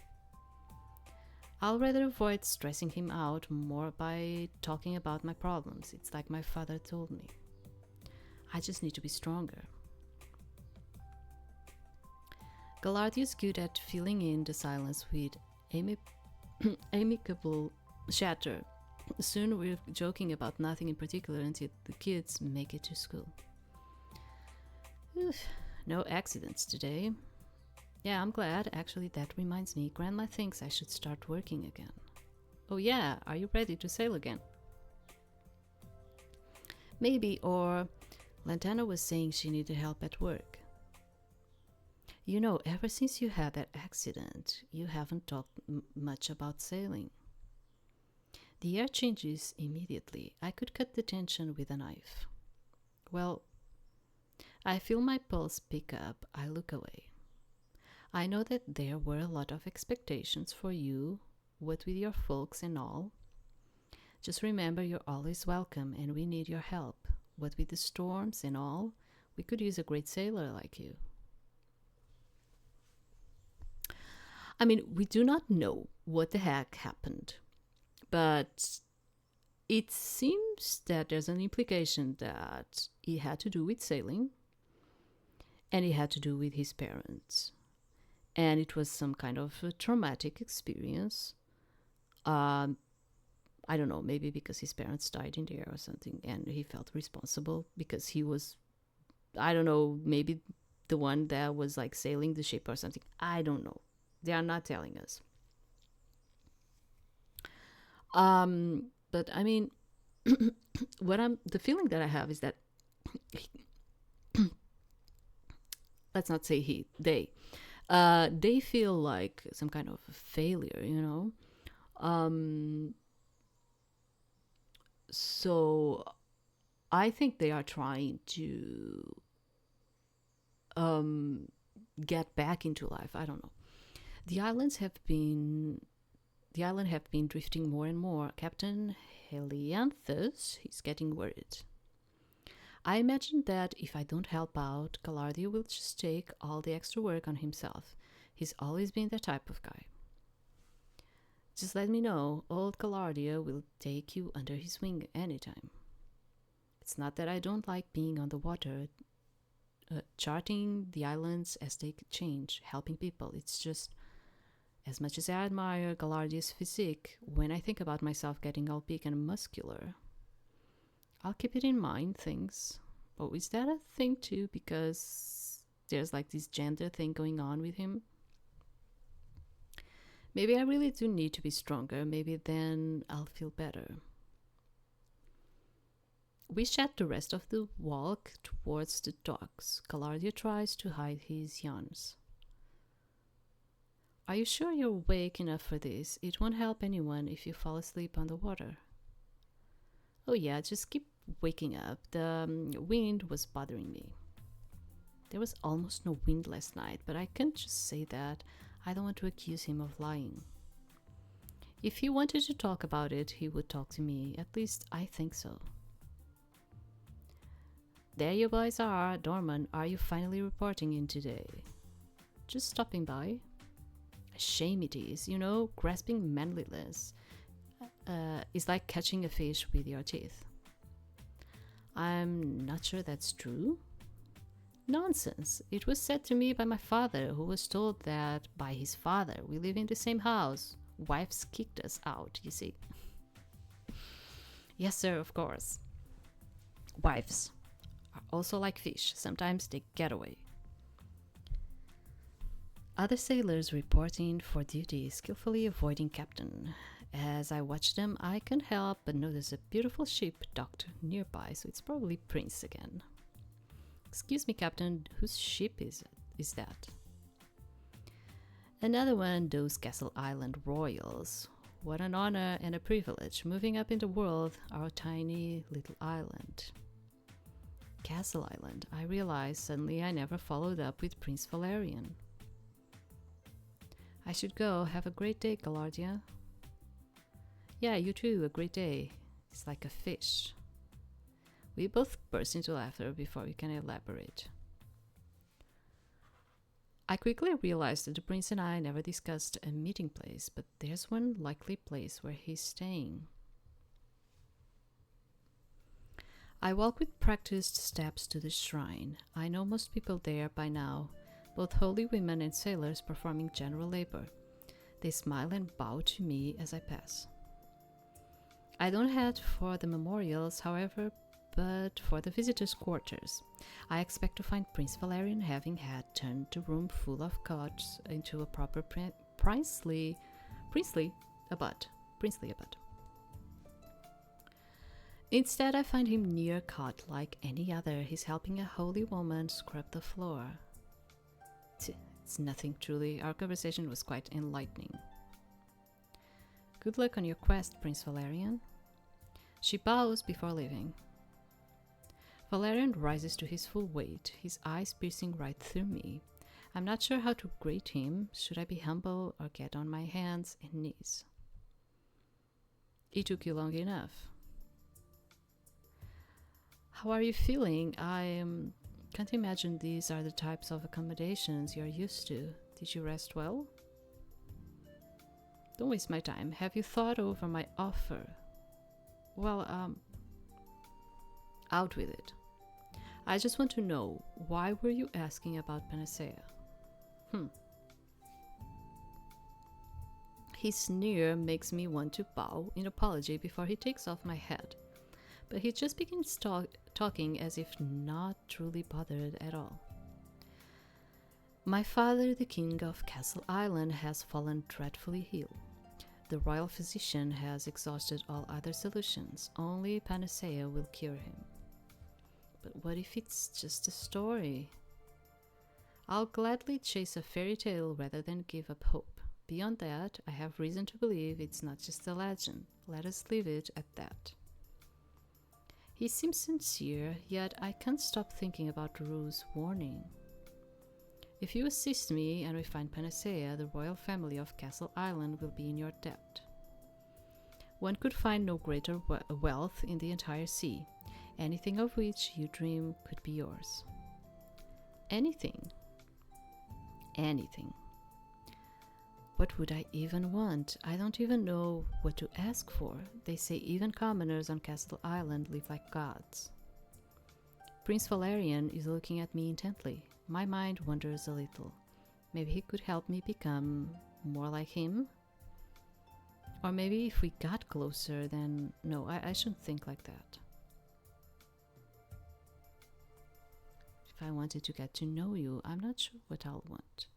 I'll rather avoid stressing him out more by talking about my problems. It's like my father told me. I just need to be stronger. Galardia's good at filling in the silence with amicable chatter. Soon we're joking about nothing in particular until the kids make it to school. Oof, no accidents today. Yeah, I'm glad. Actually, that reminds me, Grandma thinks I should start working again. Oh yeah, are you ready to sail again? Maybe, or Lantana was saying she needed help at work. You know, ever since you had that accident, you haven't talked much about sailing. The air changes immediately. I could cut the tension with a knife. Well, I feel my pulse pick up. I look away. I know that there were a lot of expectations for you, what with your folks and all. Just remember you're always welcome and we need your help. What with the storms and all, we could use a great sailor like you. I mean, we do not know what the heck happened, but it seems that there's an implication that it had to do with sailing and it had to do with his parents. And it was some kind of a traumatic experience. I don't know, maybe because his parents died in the air or something and he felt responsible because he was, I don't know, maybe the one that was like sailing the ship or something. I don't know. They are not telling us. But I mean, the feeling that I have is that, let's not say they feel like some kind of a failure, you know? So I think they are trying to get back into life. I don't know. The island have been drifting more and more. Captain Helianthus, he's getting worried. I imagine that if I don't help out, Galardia will just take all the extra work on himself. He's always been that type of guy. Just let me know, old Galardia will take you under his wing anytime. It's not that I don't like being on the water, charting the islands as they change, helping people. It's just, as much as I admire Galardia's physique, when I think about myself getting all big and muscular, I'll keep it in mind, things. Oh, is that a thing too? Because there's like this gender thing going on with him. Maybe I really do need to be stronger. Maybe then I'll feel better. We chat the rest of the walk towards the docks. Galardia tries to hide his yawns. Are you sure you're awake enough for this? It won't help anyone if you fall asleep on the water. Oh yeah, just keep waking up. The wind was bothering me. There was almost no wind last night, but I can't just say that. I don't want to accuse him of lying. If he wanted to talk about it, he would talk to me. At least I think so. There you boys are. Dorman, are you finally reporting in today? Just stopping by. A shame it is, you know, grasping manliness is like catching a fish with your teeth. I'm not sure that's true. Nonsense. It was said to me by my father, who was told that by his father. We live in the same house. Wives kicked us out, you see. Yes, sir, of course. Wives are also like fish. Sometimes they get away. Other sailors reporting for duty, skillfully avoiding captain. As I watch them, I can't help but notice a beautiful ship docked nearby, so it's probably Prince again. Excuse me, Captain, whose ship is that? Another one, those Castle Island royals. What an honor and a privilege, moving up in the world, our tiny little island. Castle Island, I realized suddenly I never followed up with Prince Valerian. I should go. Have a great day, Galardia. Yeah, you too, a great day. It's like a fish. We both burst into laughter before we can elaborate. I quickly realized that the prince and I never discussed a meeting place, but there's one likely place where he's staying. I walk with practiced steps to the shrine. I know most people there by now, both holy women and sailors performing general labor. They smile and bow to me as I pass. I don't head for the memorials, however, but for the visitors' quarters. I expect to find Prince Valerian having had turned the room full of cots into a proper princely abode. Instead, I find him near cot like any other. He's helping a holy woman scrub the floor. It's nothing truly. Our conversation was quite enlightening. Good luck on your quest, Prince Valerian. She bows before leaving. Valerian rises to his full weight, his eyes piercing right through me. I'm not sure how to greet him. Should I be humble or get on my hands and knees? It took you long enough. How are you feeling? I can't imagine these are the types of accommodations you're used to. Did you rest well? Don't waste my time. Have you thought over my offer? Well, out with it. I just want to know, why were you asking about Panacea? His sneer makes me want to bow in apology before he takes off my hat. But he just begins talking as if not truly bothered at all. My father, the king of Castle Island, has fallen dreadfully ill. The royal physician has exhausted all other solutions. Only Panacea will cure him. But what if it's just a story? I'll gladly chase a fairy tale rather than give up hope. Beyond that, I have reason to believe it's not just a legend. Let us leave it at that. He seems sincere, yet I can't stop thinking about Rue's warning. If you assist me and we find Panacea, the royal family of Castle Island will be in your debt. One could find no greater wealth in the entire sea. Anything of which you dream could be yours. Anything. Anything. What would I even want? I don't even know what to ask for. They say even commoners on Castle Island live like gods. Prince Valerian is looking at me intently. My mind wanders a little. Maybe he could help me become more like him? Or maybe if we got closer, then... No, I shouldn't think like that. If I wanted to get to know you, I'm not sure what I'll want.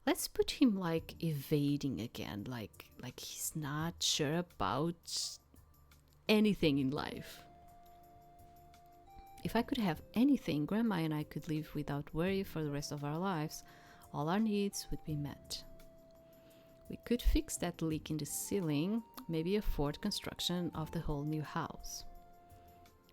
Let's put him like evading again, like he's not sure about anything in life. If I could have anything, Grandma and I could live without worry for the rest of our lives. All our needs would be met. We could fix that leak in the ceiling, maybe afford construction of the whole new house.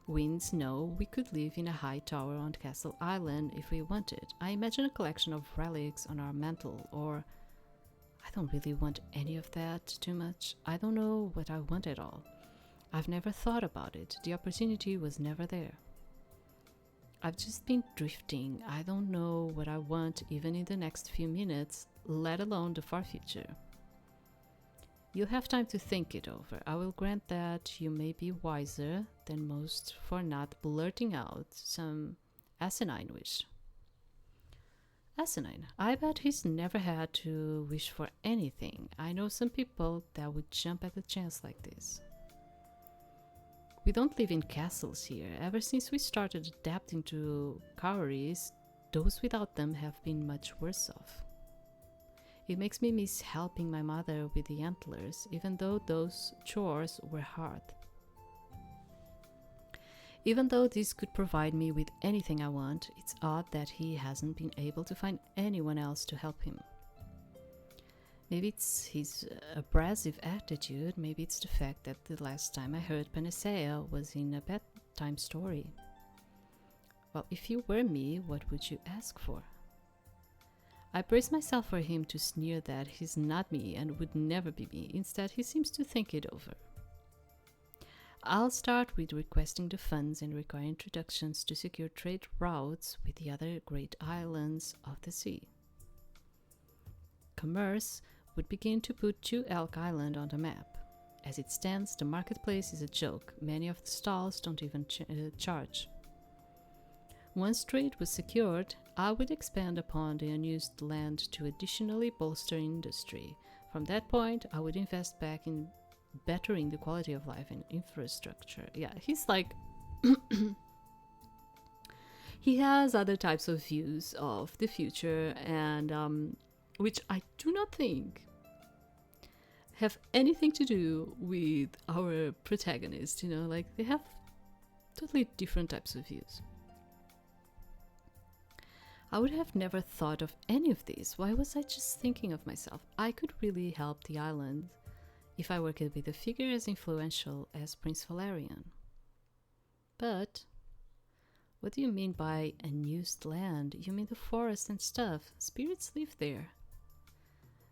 Wind, snow, we could live in a high tower on Castle Island if we wanted. I imagine a collection of relics on our mantle, or I don't really want any of that too much. I don't know what I want at all. I've never thought about it. The opportunity was never there. I've just been drifting. I don't know what I want even in the next few minutes, let alone the far future. You'll have time to think it over. I will grant that you may be wiser than most for not blurting out some asinine wish. Asinine. I bet he's never had to wish for anything. I know some people that would jump at a chance like this. We don't live in castles here. Ever since we started adapting to cowries, those without them have been much worse off. It makes me miss helping my mother with the antlers, even though those chores were hard. Even though this could provide me with anything I want, it's odd that he hasn't been able to find anyone else to help him. Maybe it's his abrasive attitude, maybe it's the fact that the last time I heard Panacea was in a bedtime story. Well, if you were me, what would you ask for? I brace myself for him to sneer that he's not me and would never be me. Instead, he seems to think it over. I'll start with requesting the funds and require introductions to secure trade routes with the other great islands of the sea. Commerce would begin to put Two Elk Island on the map. As it stands, the marketplace is a joke. Many of the stalls don't even charge. Once trade was secured, I would expand upon the unused land to additionally bolster industry. From that point, I would invest back in bettering the quality of life and infrastructure. Yeah, he's like... he has other types of views of the future, and which I do not think have anything to do with our protagonist, like they have totally different types of views. I would have never thought of any of this. Why was I just thinking of myself? I could really help the island if I worked with a figure as influential as Prince Valerian. But what do you mean by unused land? You mean the forest and stuff. Spirits live there.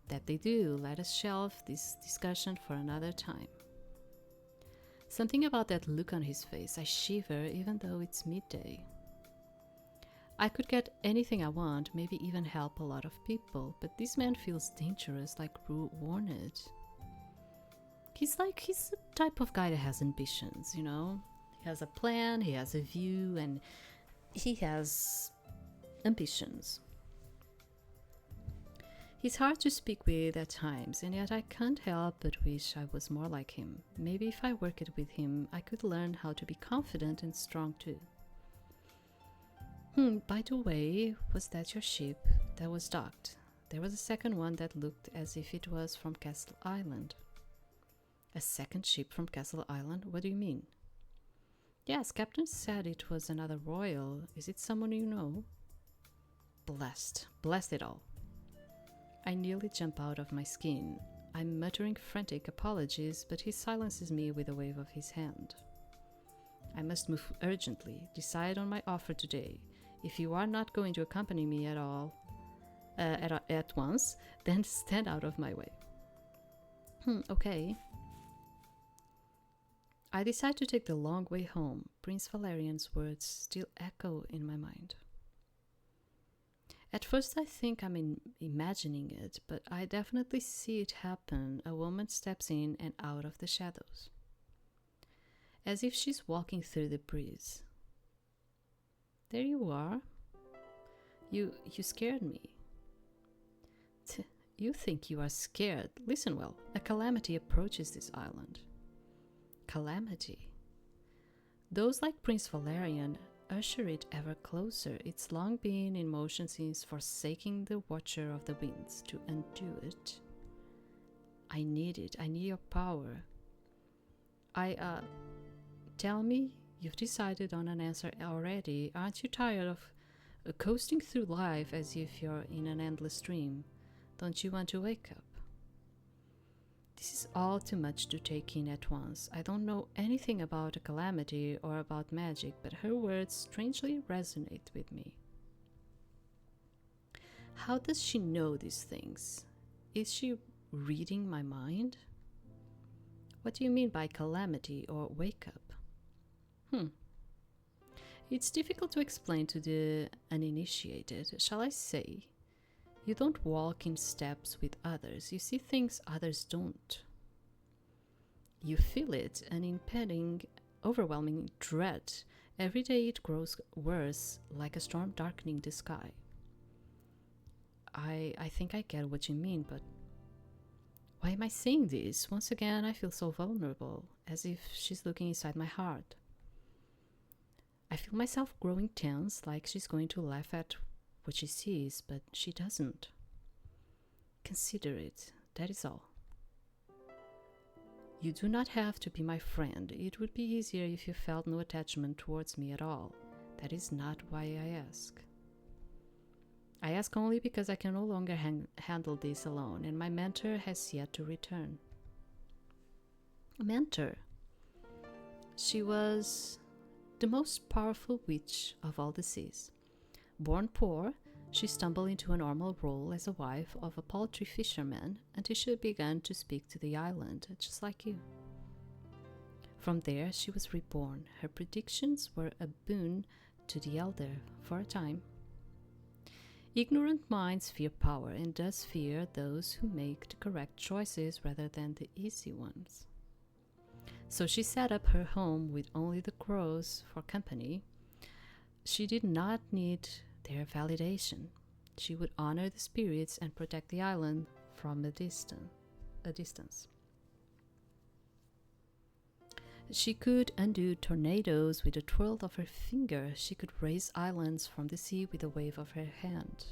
That they do. Let us shelve this discussion for another time. Something about that look on his face. I shiver even though it's midday. I could get anything I want, maybe even help a lot of people, but this man feels dangerous, like warned. He's the type of guy that has ambitions, He has a plan, he has a view, and he has ambitions. He's hard to speak with at times, and yet I can't help but wish I was more like him. Maybe if I worked with him, I could learn how to be confident and strong too. By the way, was that your ship that was docked? There was a second one that looked as if it was from Castle Island. A second ship from Castle Island? What do you mean? Yes, Captain said it was another royal. Is it someone you know? Blast it all. I nearly jump out of my skin. I'm muttering frantic apologies, but he silences me with a wave of his hand. I must move urgently. Decide on my offer today. If you are not going to accompany me at all, at once, then stand out of my way. Okay. I decide to take the long way home. Prince Valerian's words still echo in my mind. At first I think I'm imagining it, but I definitely see it happen. A woman steps in and out of the shadows, as if she's walking through the breeze. There you are. You scared me. You think you are scared? Listen well, a calamity approaches this island. Calamity? Those like Prince Valerian usher it ever closer. It's long been in motion since forsaking the Watcher of the Winds. To undo it, I need it. I need your power. Tell me You've decided on an answer already. Aren't you tired of coasting through life as if you're in an endless dream? Don't you want to wake up? This is all too much to take in at once. I don't know anything about a calamity or about magic, but her words strangely resonate with me. How does she know these things? Is she reading my mind? What do you mean by calamity or wake up? It's difficult to explain to the uninitiated. Shall I say? You don't walk in steps with others. You see things others don't. You feel it, an impending, overwhelming dread. Every day it grows worse, like a storm darkening the sky. I think I get what you mean, but why am I saying this? Once again, I feel so vulnerable, as if she's looking inside my heart. I feel myself growing tense, like she's going to laugh at what she sees, but she doesn't. Consider it, that is all. You do not have to be my friend. It would be easier if you felt no attachment towards me at all. That is not why I ask. I ask only because I can no longer handle this alone, and my mentor has yet to return. Mentor? She was the most powerful witch of all the seas. Born poor, she stumbled into a normal role as a wife of a poultry fisherman until she began to speak to the island, just like you. From there, she was reborn. Her predictions were a boon to the elder for a time. Ignorant minds fear power and thus fear those who make the correct choices rather than the easy ones. So she set up her home with only the crows for company. She did not need their validation. She would honor the spirits and protect the island from a distance. She could undo tornadoes with a twirl of her finger. She could raise islands from the sea with a wave of her hand.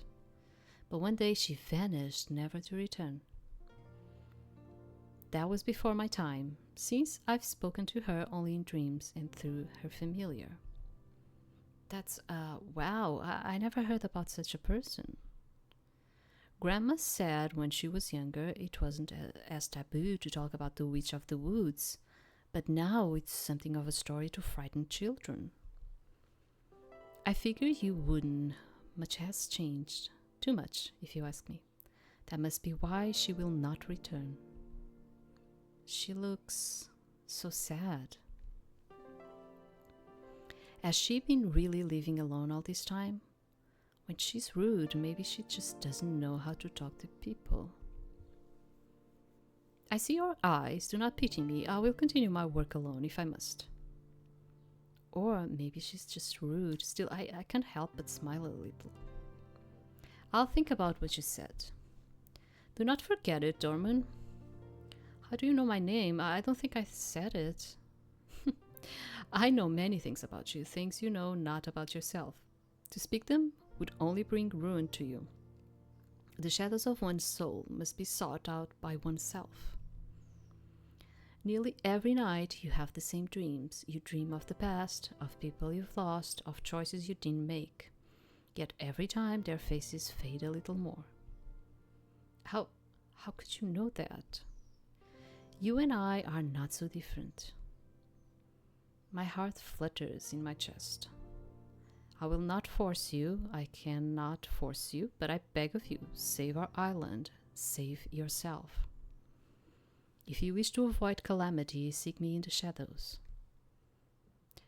But one day she vanished, never to return. That was before my time, since I've spoken to her only in dreams and through her familiar. That's, wow, I never heard about such a person. Grandma said when she was younger it wasn't as taboo to talk about the witch of the woods, but now it's something of a story to frighten children. I figure you wouldn't. Much has changed. Too much, if you ask me. That must be why she will not return. She looks so sad. Has she been really living alone all this time? When she's rude, maybe she just doesn't know how to talk to people. I see your eyes. Do not pity me. I will continue my work alone if I must. Or maybe she's just rude. Still, I can't help but smile a little. I'll think about what you said. Do not forget it, Dorman. How do you know my name? I don't think I said it. I know many things about you, things you know not about yourself. To speak them would only bring ruin to you. The shadows of one's soul must be sought out by oneself. Nearly every night you have the same dreams. You dream of the past, of people you've lost, of choices you didn't make. Yet every time their faces fade a little more. How could you know that? You and I are not so different. My heart flutters in my chest. I will not force you. I cannot force you, but I beg of you, save our island. Save yourself. If you wish to avoid calamity, seek me in the shadows.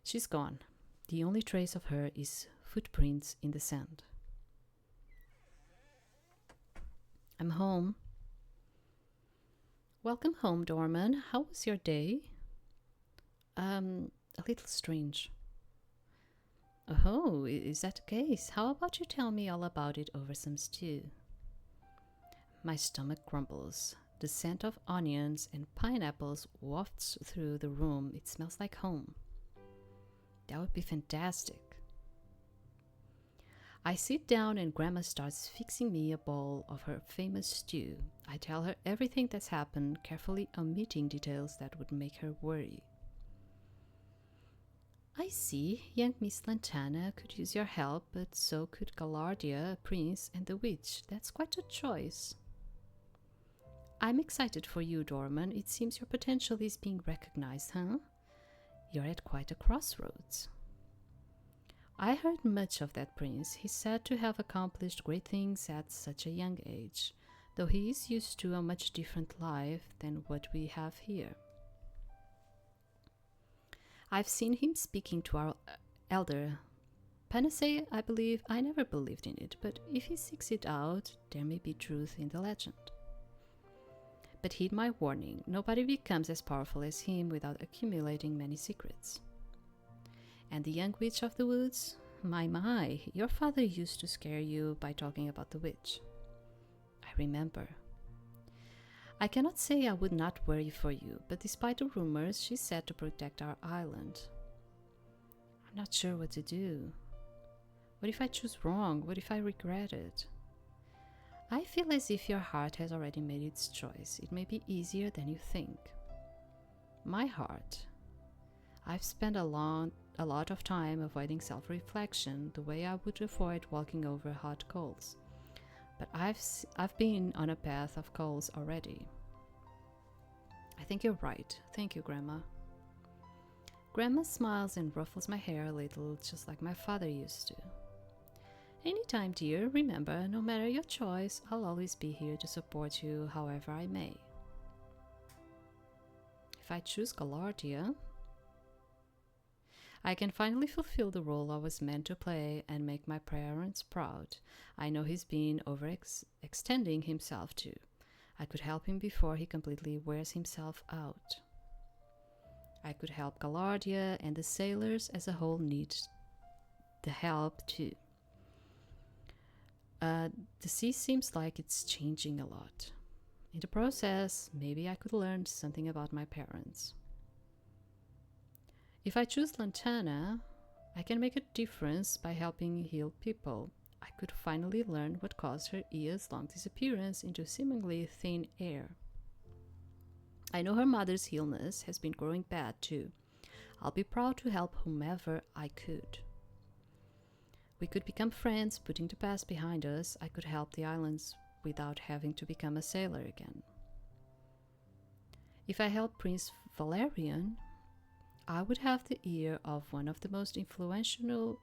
She's gone. The only trace of her is footprints in the sand. I'm home. Welcome home, Dorman. How was your day? A little strange. Oh, is that the case? How about you tell me all about it over some stew? My stomach grumbles. The scent of onions and pineapples wafts through the room. It smells like home. That would be fantastic. I sit down and Grandma starts fixing me a bowl of her famous stew. I tell her everything that's happened, carefully omitting details that would make her worry. I see. Young Miss Lantana could use your help, but so could Galardia, Prince, and the Witch. That's quite a choice. I'm excited for you, Dorman. It seems your potential is being recognized, huh? You're at quite a crossroads. I heard much of that prince. He's said to have accomplished great things at such a young age, though he is used to a much different life than what we have here. I've seen him speaking to our elder Panacea. I believe I never believed in it, but if he seeks it out, there may be truth in the legend. But heed my warning, nobody becomes as powerful as him without accumulating many secrets. And the young witch of the woods? My, your father used to scare you by talking about the witch. I remember. I cannot say I would not worry for you, but despite the rumors, she's said to protect our island. I'm not sure what to do. What if I choose wrong? What if I regret it? I feel as if your heart has already made its choice. It may be easier than you think. My heart. I've spent a lot of time avoiding self-reflection, the way I would avoid walking over hot coals. But I've been on a path of coals already. I think you're right. Thank you, Grandma. Grandma smiles and ruffles my hair a little, just like my father used to. Anytime, dear, remember, no matter your choice, I'll always be here to support you however I may. If I choose Galardia, I can finally fulfill the role I was meant to play and make my parents proud. I know he's been overextending himself too. I could help him before he completely wears himself out. I could help Galardia, and the sailors as a whole need the help too. The sea seems like it's changing a lot. In the process, maybe I could learn something about my parents. If I choose Lantana, I can make a difference by helping heal people. I could finally learn what caused her years-long disappearance into seemingly thin air. I know her mother's illness has been growing bad too. I'll be proud to help whomever I could. We could become friends, putting the past behind us. I could help the islands without having to become a sailor again. If I help Prince Valerian, I would have the ear of one of the most influential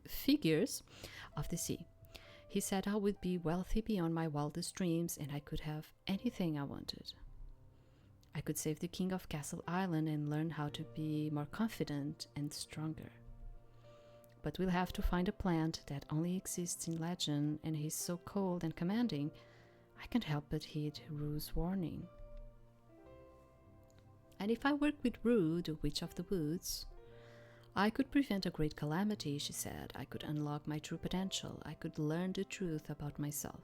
figures of the sea. He said I would be wealthy beyond my wildest dreams, and I could have anything I wanted. I could save the king of Castle Island and learn how to be more confident and stronger. But we'll have to find a plant that only exists in legend, and he's so cold and commanding, I can't help but heed Rue's warning. And if I work with Rue, the Witch of the Woods, I could prevent a great calamity, she said. I could unlock my true potential. I could learn the truth about myself.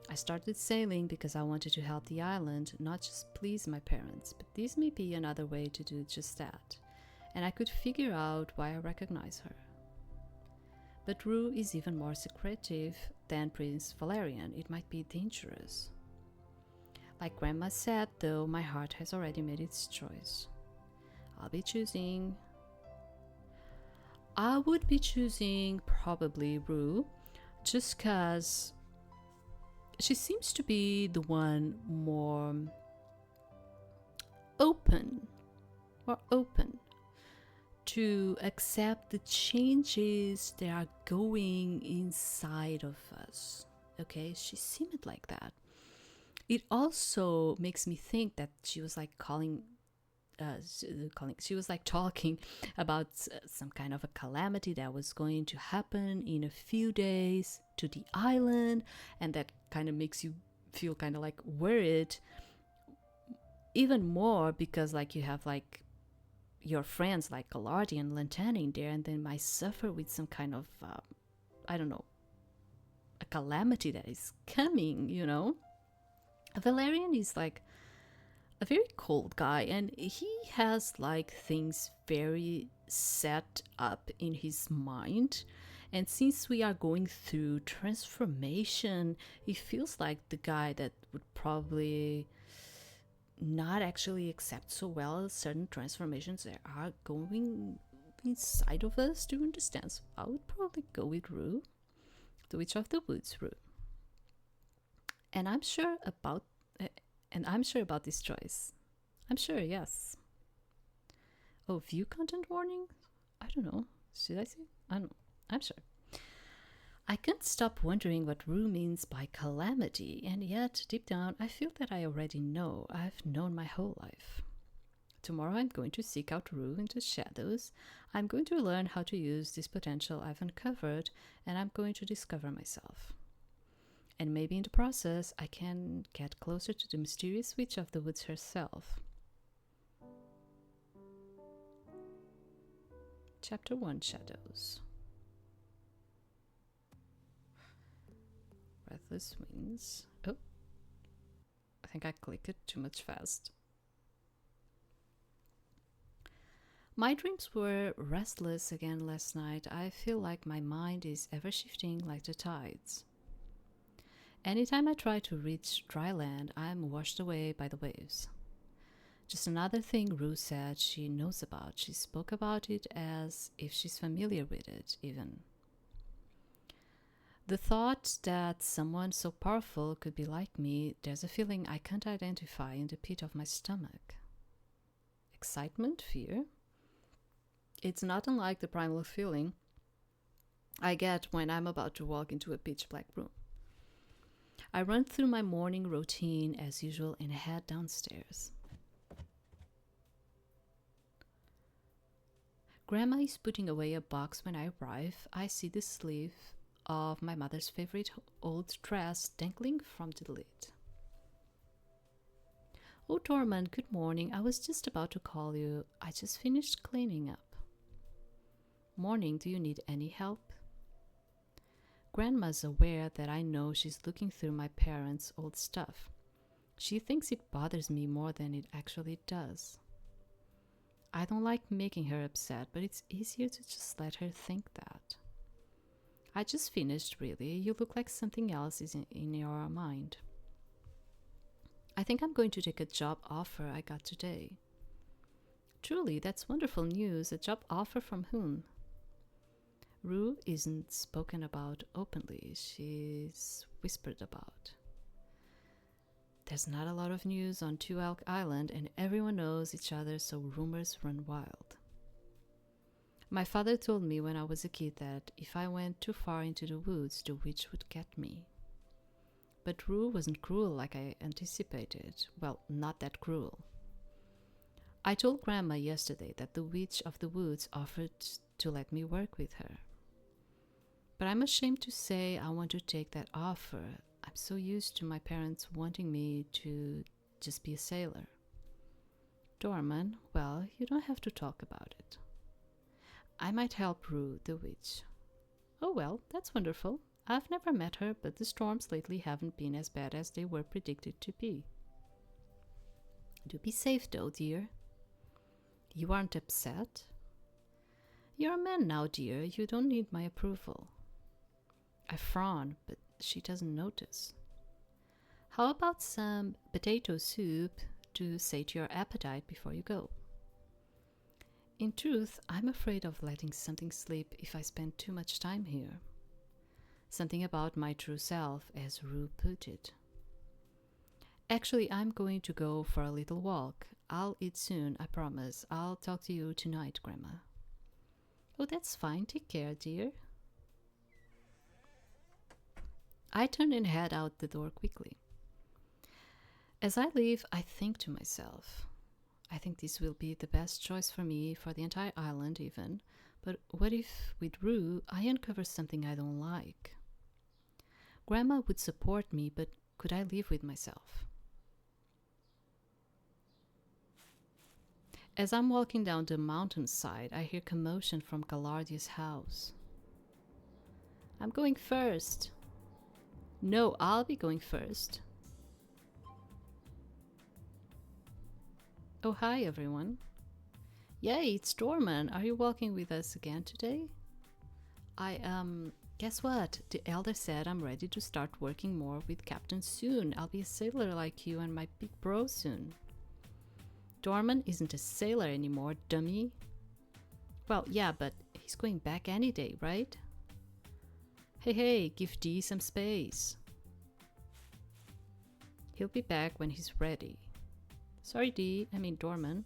I started sailing because I wanted to help the island, not just please my parents, but this may be another way to do just that. And I could figure out why I recognize her. But Rue is even more secretive than Prince Valerian. It might be dangerous. Like Grandma said, though, my heart has already made its choice. I would be choosing probably Rue, just because she seems to be the one more open to accept the changes that are going inside of us. Okay, she seemed like that. It also makes me think that she was like she was like talking about some kind of a calamity that was going to happen in a few days to the island, and that kind of makes you feel kind of like worried even more, because like you have like your friends like Galardi and Lantana in there, and then might suffer with some kind of I don't know, a calamity that is coming, you know. Valerian is like a very cold guy, and he has like things very set up in his mind. And since we are going through transformation, he feels like the guy that would probably not actually accept so well certain transformations that are going inside of us to understand. So I would probably go with Rue, the Witch of the Woods, Rue. And I'm sure about this choice. I'm sure, yes. Oh, view content warning? I don't know. Should I say? I don't know. I'm sure. I can't stop wondering what Rue means by calamity, and yet, deep down, I feel that I already know. I've known my whole life. Tomorrow I'm going to seek out Rue into shadows. I'm going to learn how to use this potential I've uncovered, and I'm going to discover myself. And maybe in the process, I can get closer to the mysterious witch of the woods herself. Chapter 1, Shadows. Breathless wings. Oh, I think I clicked it too much fast. My dreams were restless again last night. I feel like my mind is ever shifting like the tides. Anytime I try to reach dry land, I am washed away by the waves. Just another thing Rue said she knows about. She spoke about it as if she's familiar with it, even. The thought that someone so powerful could be like me, there's a feeling I can't identify in the pit of my stomach. Excitement? Fear? It's not unlike the primal feeling I get when I'm about to walk into a pitch black room. I run through my morning routine as usual and head downstairs. Grandma is putting away a box when I arrive. I see the sleeve of my mother's favorite old dress dangling from the lid. Oh, Dorman, good morning. I was just about to call you. I just finished cleaning up. Morning, do you need any help? Grandma's aware that I know she's looking through my parents' old stuff. She thinks it bothers me more than it actually does. I don't like making her upset, but it's easier to just let her think that. I just finished, really. You look like something else is in your mind. I think I'm going to take a job offer I got today. Truly, that's wonderful news. A job offer from whom? Rue isn't spoken about openly. She's whispered about. There's not a lot of news on Two Elk Island, and everyone knows each other, so rumors run wild. My father told me when I was a kid that if I went too far into the woods, the witch would get me. But Rue wasn't cruel like I anticipated. Well, not that cruel. I told Grandma yesterday that the witch of the woods offered to let me work with her. But I'm ashamed to say I want to take that offer. I'm so used to my parents wanting me to just be a sailor. Dorman, well, you don't have to talk about it. I might help Rue, the witch. Oh well, that's wonderful. I've never met her, but the storms lately haven't been as bad as they were predicted to be. Do be safe though, dear. You aren't upset? You're a man now, dear. You don't need my approval. I frown, but she doesn't notice. How about some potato soup to sate your appetite before you go? In truth, I'm afraid of letting something slip if I spend too much time here. Something about my true self, as Rue put it. Actually, I'm going to go for a little walk. I'll eat soon, I promise. I'll talk to you tonight, Grandma. Oh, that's fine. Take care, dear. I turn and head out the door quickly. As I leave, I think to myself, I think this will be the best choice for me, for the entire island even, but what if, with Rue, I uncover something I don't like? Grandma would support me, but could I live with myself? As I'm walking down the mountainside, I hear commotion from Galardia's house. I'm going first. No, I'll be going first. Oh, hi everyone. Yay, it's Dorman. Are you walking with us again today? Guess what? The elder said I'm ready to start working more with Captain soon. I'll be a sailor like you and my big bro soon. Dorman isn't a sailor anymore, dummy. Well, yeah, but he's going back any day, right? Hey, give Dee some space. He'll be back when he's ready. Sorry, Dorman.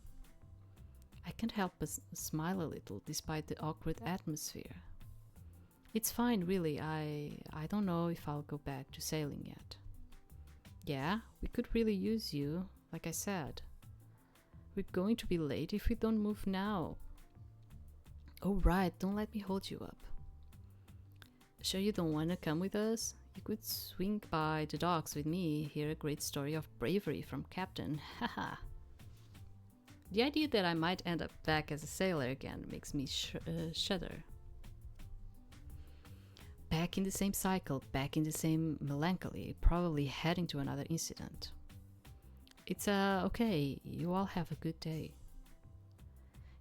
I can't help but smile a little despite the awkward atmosphere. It's fine, really. I don't know if I'll go back to sailing yet. Yeah, we could really use you, like I said. We're going to be late if we don't move now. Oh, right, don't let me hold you up. Sure you don't want to come with us? You could swing by the docks with me, hear a great story of bravery from Captain. Haha. The idea that I might end up back as a sailor again makes me shudder. Back in the same cycle, back in the same melancholy, probably heading to another incident. It's okay, you all have a good day.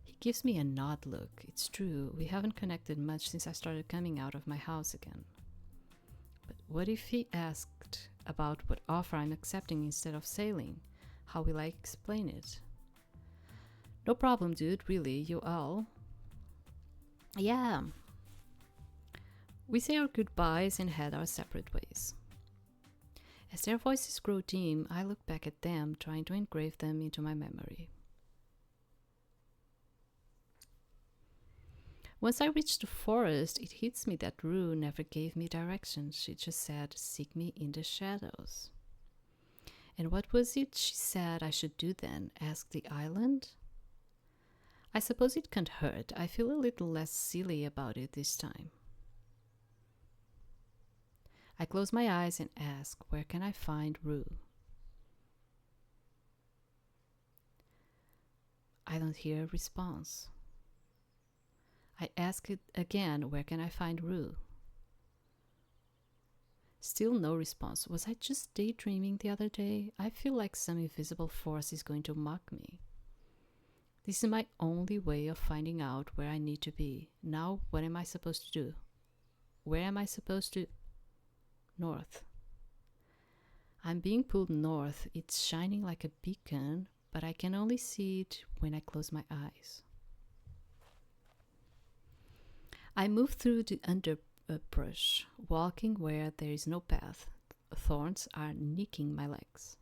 He gives me an odd look. It's true, we haven't connected much since I started coming out of my house again. But what if he asked about what offer I'm accepting instead of sailing? How will I explain it? No problem, dude, really, you all. Yeah. We say our goodbyes and head our separate ways. As their voices grow dim, I look back at them, trying to engrave them into my memory. Once I reach the forest, it hits me that Rue never gave me directions. She just said, "Seek me in the shadows." And what was it she said I should do then? Ask the island? I suppose it can't hurt. I feel a little less silly about it this time. I close my eyes and ask, where can I find Rue? I don't hear a response. I ask it again, where can I find Rue? Still no response. Was I just daydreaming the other day? I feel like some invisible force is going to mock me. This is my only way of finding out where I need to be. Now, what am I supposed to do? Where am I supposed to... North. I'm being pulled north. It's shining like a beacon, but I can only see it when I close my eyes. I move through the underbrush, walking where there is no path. Thorns are nicking my legs.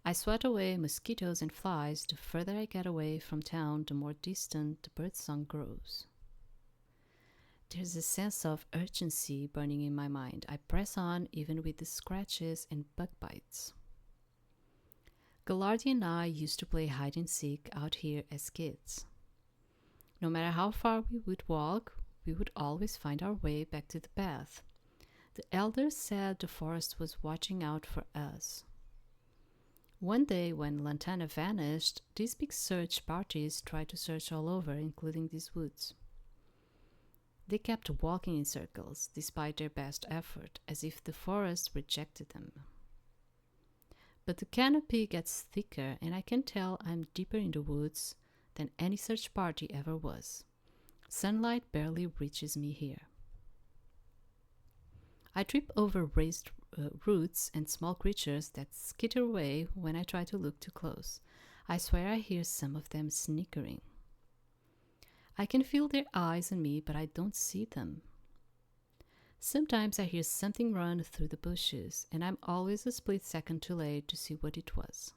I swat away mosquitoes and flies. The further I get away from town, the more distant the birdsong grows. There's a sense of urgency burning in my mind. I press on even with the scratches and bug bites. Gallardi and I used to play hide and seek out here as kids. No matter how far we would walk, we would always find our way back to the path. The elders said the forest was watching out for us. One day when Lantana vanished, these big search parties tried to search all over, including these woods. They kept walking in circles, despite their best effort, as if the forest rejected them. But the canopy gets thicker, and I can tell I'm deeper in the woods than any search party ever was. Sunlight barely reaches me here. I trip over raised roots and small creatures that skitter away when I try to look too close. I swear I hear some of them snickering. I can feel their eyes on me, but I don't see them. Sometimes I hear something run through the bushes, and I'm always a split second too late to see what it was.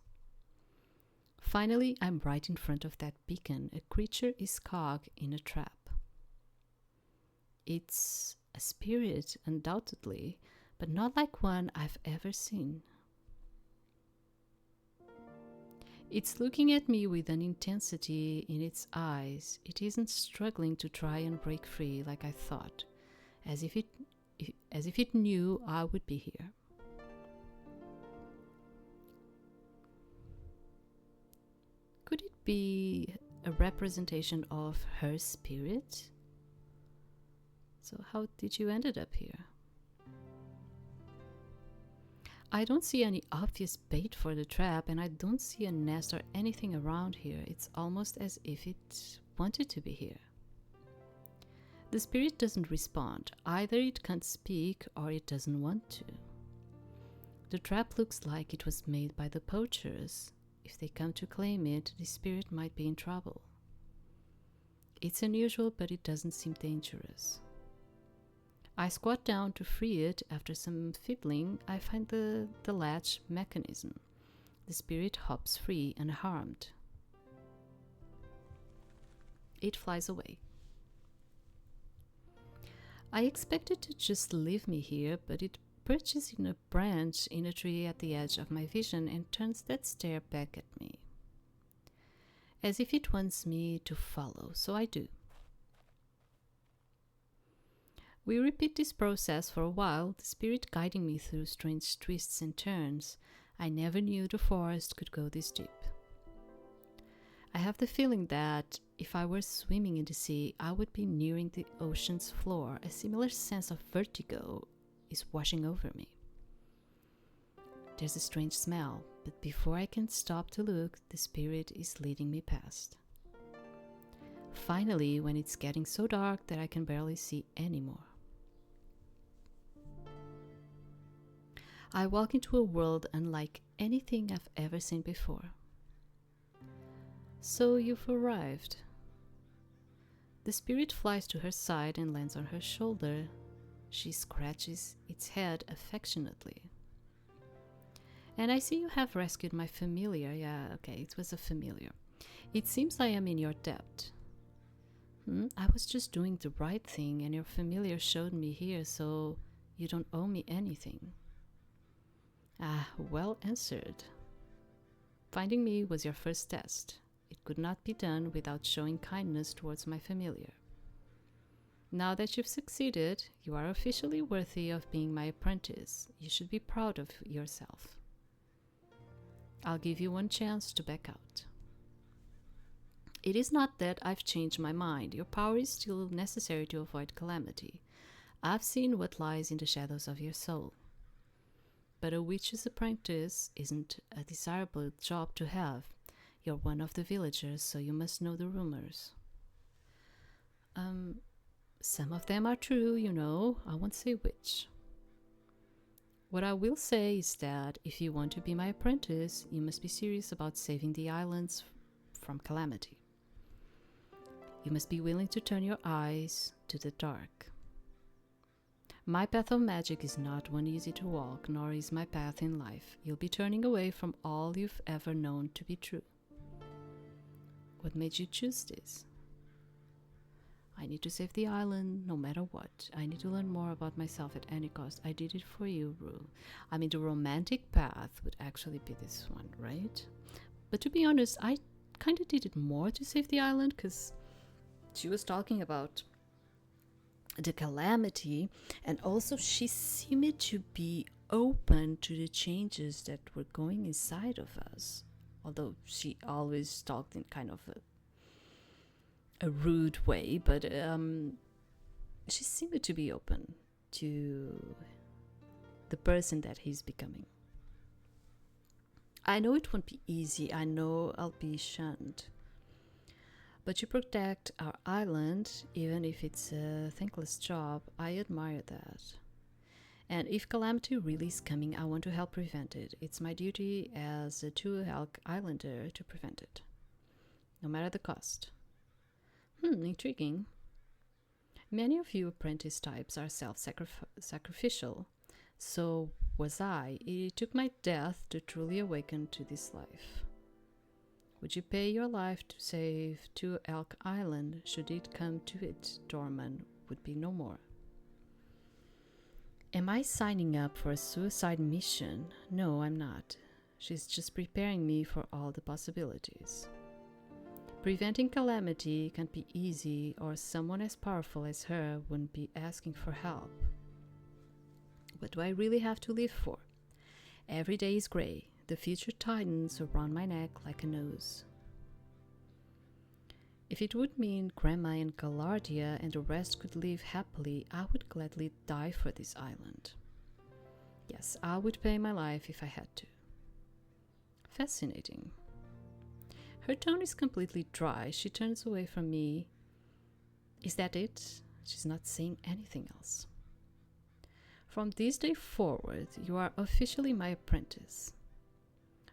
Finally, I'm right in front of that beacon. A creature is caught in a trap. It's a spirit, undoubtedly, but not like one I've ever seen. It's looking at me with an intensity in its eyes. It isn't struggling to try and break free like I thought, as if it knew I would be here. Could it be a representation of her spirit? So how did you ended up here? I don't see any obvious bait for the trap, and I don't see a nest or anything around here. It's almost as if it wanted to be here. The spirit doesn't respond. Either it can't speak or it doesn't want to. The trap looks like it was made by the poachers. if they come to claim it, the spirit might be in trouble. It's unusual, but it doesn't seem dangerous. I squat down to free it. After some fiddling, I find the latch mechanism. The spirit hops free unharmed. It flies away. I expected to just leave me here, but it perches in a branch in a tree at the edge of my vision and turns that stare back at me. As if it wants me to follow, so I do. We repeat this process for a while, the spirit guiding me through strange twists and turns. I never knew the forest could go this deep. I have the feeling that if I were swimming in the sea, I would be nearing the ocean's floor. A similar sense of vertigo is washing over me. There's a strange smell, but before I can stop to look, the spirit is leading me past. Finally, when it's getting so dark that I can barely see anymore, I walk into a world unlike anything I've ever seen before. So you've arrived. The spirit flies to her side and lands on her shoulder. She scratches its head affectionately. And I see you have rescued my familiar. Yeah, okay, it was a familiar. It seems I am in your debt. I was just doing the right thing and your familiar showed me here, so you don't owe me anything. Ah, well answered. Finding me was your first test. It could not be done without showing kindness towards my familiar. Now that you've succeeded, you are officially worthy of being my apprentice. You should be proud of yourself. I'll give you one chance to back out. It is not that I've changed my mind. Your power is still necessary to avoid calamity. I've seen what lies in the shadows of your soul. But a witch's apprentice isn't a desirable job to have. You're one of the villagers, so you must know the rumors. Some of them are true, you know. I won't say which. What I will say is that if you want to be my apprentice, you must be serious about saving the islands from calamity. You must be willing to turn your eyes to the dark. My path of magic is not one easy to walk, nor is my path in life. You'll be turning away from all you've ever known to be true. What made you choose this? I need to save the island no matter what. I need to learn more about myself at any cost. I did it for you, Rue. I mean, the romantic path would actually be this one, right? But to be honest, I kind of did it more to save the island because she was talking about the calamity, and also she seemed to be open to the changes that were going inside of us, although she always talked in kind of a rude way, but she seemed to be open to the person that he's becoming. I know it won't be easy. I know I'll be shunned. But you protect our island, even if it's a thankless job. I admire that. And if calamity really is coming, I want to help prevent it. It's my duty as a Two Elk Islander to prevent it, no matter the cost. Intriguing. Many of you apprentice types are self-sacrificial. So was I. It took my death to truly awaken to this life. Would you pay your life to save Two Elk Island? Should it come to it, Dorman would be no more. Am I signing up for a suicide mission? No, I'm not. She's just preparing me for all the possibilities. Preventing calamity can't be easy, or someone as powerful as her wouldn't be asking for help. What do I really have to live for? Every day is gray. The future tightens around my neck like a nose. If it would mean Grandma and Galardia and the rest could live happily, I would gladly die for this island. Yes, I would pay my life if I had to. Fascinating. Her tone is completely dry. She turns away from me. Is that it? She's not saying anything else. From this day forward, you are officially my apprentice.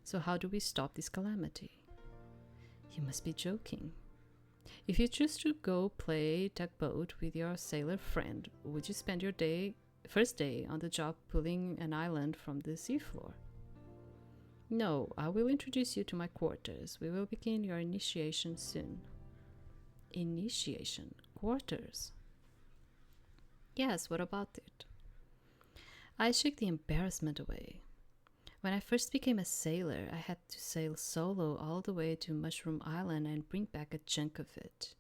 So how do we stop this calamity? You must be joking. If you choose to go play tugboat with your sailor friend, would you spend your first day on the job pulling an island from the seafloor? No, I will introduce you to my quarters. We will begin your initiation soon. Initiation? Quarters? Yes, what about it? I shook the embarrassment away. When I first became a sailor, I had to sail solo all the way to Mushroom Island and bring back a chunk of it.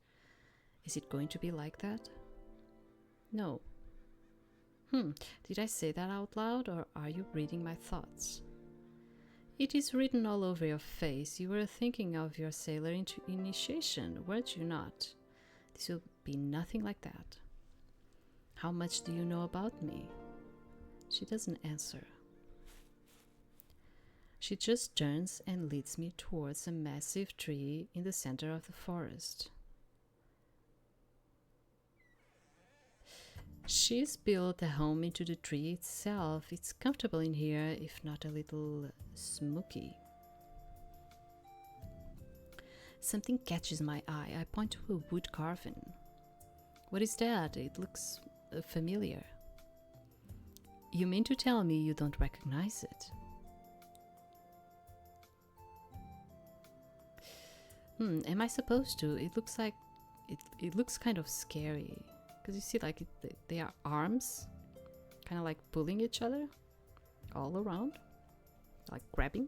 Is it going to be like that? No. Did I say that out loud, or are you reading my thoughts? It is written all over your face. You were thinking of your sailor initiation, weren't you not? This will be nothing like that. How much do you know about me? She doesn't answer. She just turns and leads me towards a massive tree in the center of the forest. She's built a home into the tree itself. It's comfortable in here, if not a little smoky. Something catches my eye. I point to a wood carving. What is that? It looks familiar. You mean to tell me you don't recognize it? Am I supposed to? It looks like it looks kind of scary, because you see, like they are arms, kind of like pulling each other all around, like grabbing.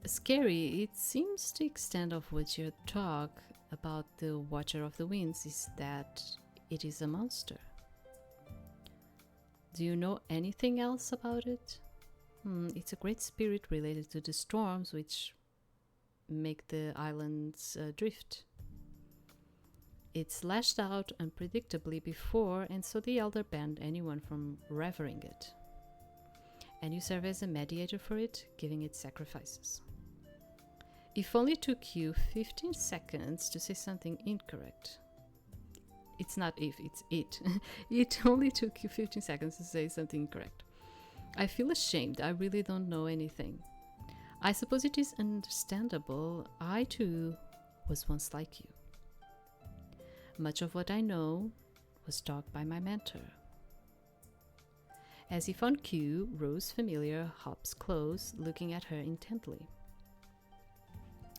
Scary. It seems the extent of what you talk about the Watcher of the Winds is that it is a monster. Do you know anything else about it? It's a great spirit related to the storms which make the islands drift. It's lashed out unpredictably before, and so the Elder banned anyone from revering it. And you serve as a mediator for it, giving it sacrifices. If only took you 15 seconds to say something incorrect. It's not if, it's it. It only took you 15 seconds to say something incorrect. I feel ashamed. I really don't know anything. I suppose it is understandable. I too was once like you. Much of what I know was taught by my mentor. As if on cue, Rose Familiar hops close, looking at her intently.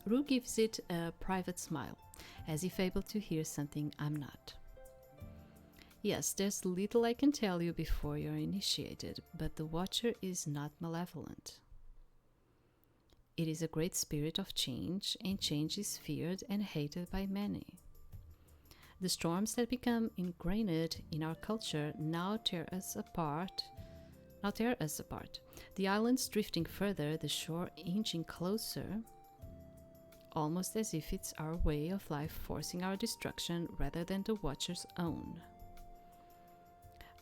Rue gives it a private smile, as if able to hear something I'm not. Yes, there's little I can tell you before you're initiated, but the Watcher is not malevolent. It is a great spirit of change, and change is feared and hated by many. The storms that become ingrained in our culture now tear us apart. The islands drifting further, the shore inching closer, almost as if it's our way of life forcing our destruction rather than the Watcher's own.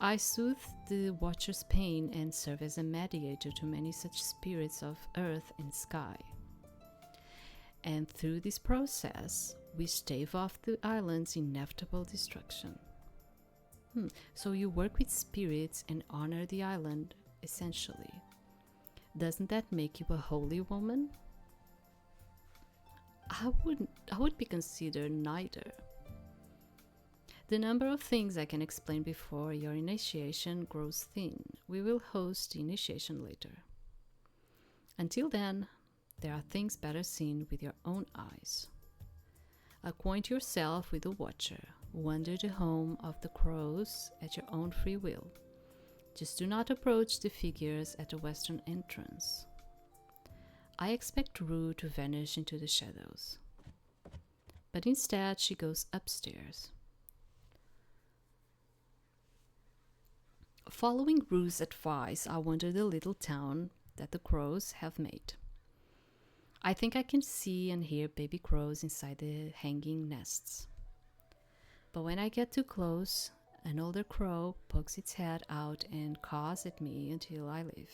I soothe the Watcher's pain and serve as a mediator to many such spirits of earth and sky. And through this process, we stave off the island's inevitable destruction. So you work with spirits and honor the island, essentially. Doesn't that make you a holy woman? I would be considered neither. The number of things I can explain before your initiation grows thin. We will host the initiation later. Until then, there are things better seen with your own eyes. Acquaint yourself with the Watcher. Wander the home of the crows at your own free will. Just do not approach the figures at the western entrance. I expect Rue to vanish into the shadows. But instead, she goes upstairs. Following Rue's advice, I wander the little town that the crows have made. I think I can see and hear baby crows inside the hanging nests. But when I get too close, an older crow pokes its head out and caws at me until I leave.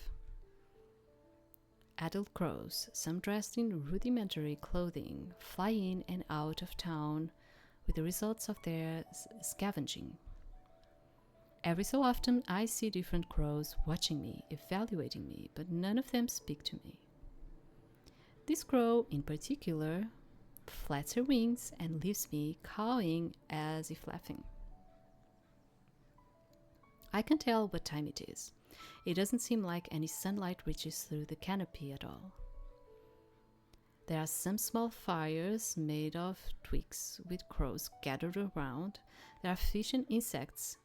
Adult crows, some dressed in rudimentary clothing, fly in and out of town with the results of their scavenging. Every so often, I see different crows watching me, evaluating me, but none of them speak to me. This crow, in particular, flats her wings and leaves me cawing as if laughing. I can tell what time it is. It doesn't seem like any sunlight reaches through the canopy at all. There are some small fires made of twigs with crows gathered around. There are fish and insects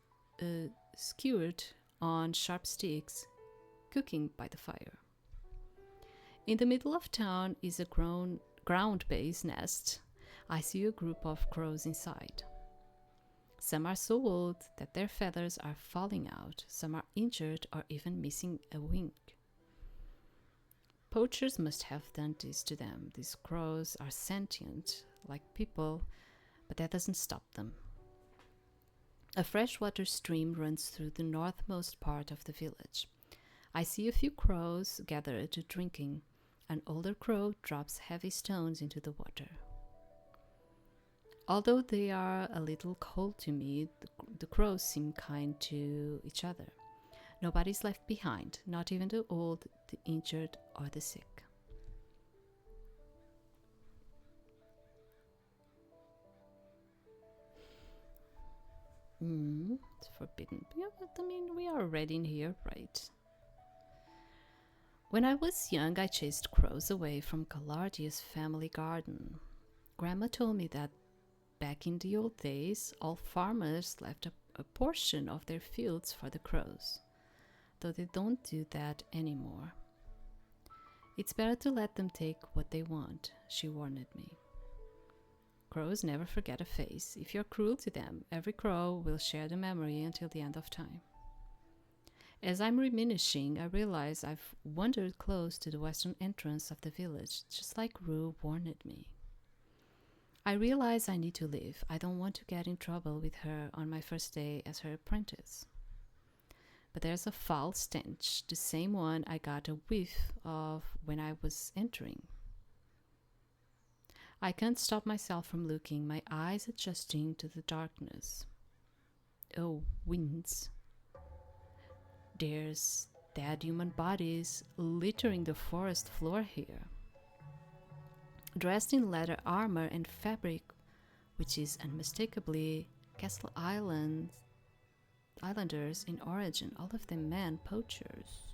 skewered on sharp sticks, cooking by the fire. In the middle of town is a ground-based nest. I see a group of crows inside. Some are so old that their feathers are falling out. Some are injured or even missing a wing. Poachers must have done this to them. These crows are sentient, like people, but that doesn't stop them. A freshwater stream runs through the northmost part of the village. I see a few crows gathered drinking. An older crow drops heavy stones into the water. Although they are a little cold to me, the crows seem kind to each other. Nobody's left behind, not even the old, the injured, or the sick. It's forbidden. Yeah, but I mean, we are already in here, right? When I was young, I chased crows away from Galardia's family garden. Grandma told me that back in the old days, all farmers left a portion of their fields for the crows, though they don't do that anymore. It's better to let them take what they want, she warned me. Crows never forget a face. If you're cruel to them, every crow will share the memory until the end of time. As I'm reminiscing, I realize I've wandered close to the western entrance of the village, just like Rue warned me. I realize I need to leave. I don't want to get in trouble with her on my first day as her apprentice. But there's a foul stench, the same one I got a whiff of when I was entering. I can't stop myself from looking, my eyes adjusting to the darkness. Oh, winds. There's dead human bodies littering the forest floor here. Dressed in leather armor and fabric, which is unmistakably Castle Islanders in origin, all of them men poachers.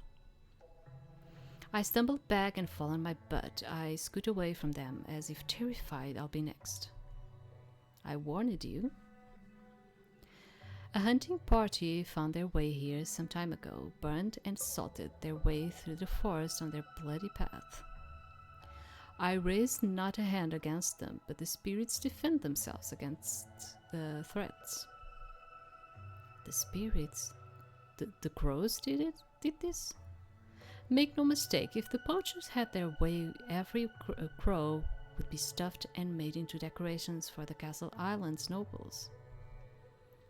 I stumbled back and fall on my butt. I scoot away from them as if terrified I'll be next. I warned you. A hunting party found their way here some time ago, burned and salted their way through the forest on their bloody path. I raised not a hand against them, but the spirits defend themselves against the threats. The spirits? The crows did this? Make no mistake, if the poachers had their way, every crow would be stuffed and made into decorations for the Castle Island's nobles.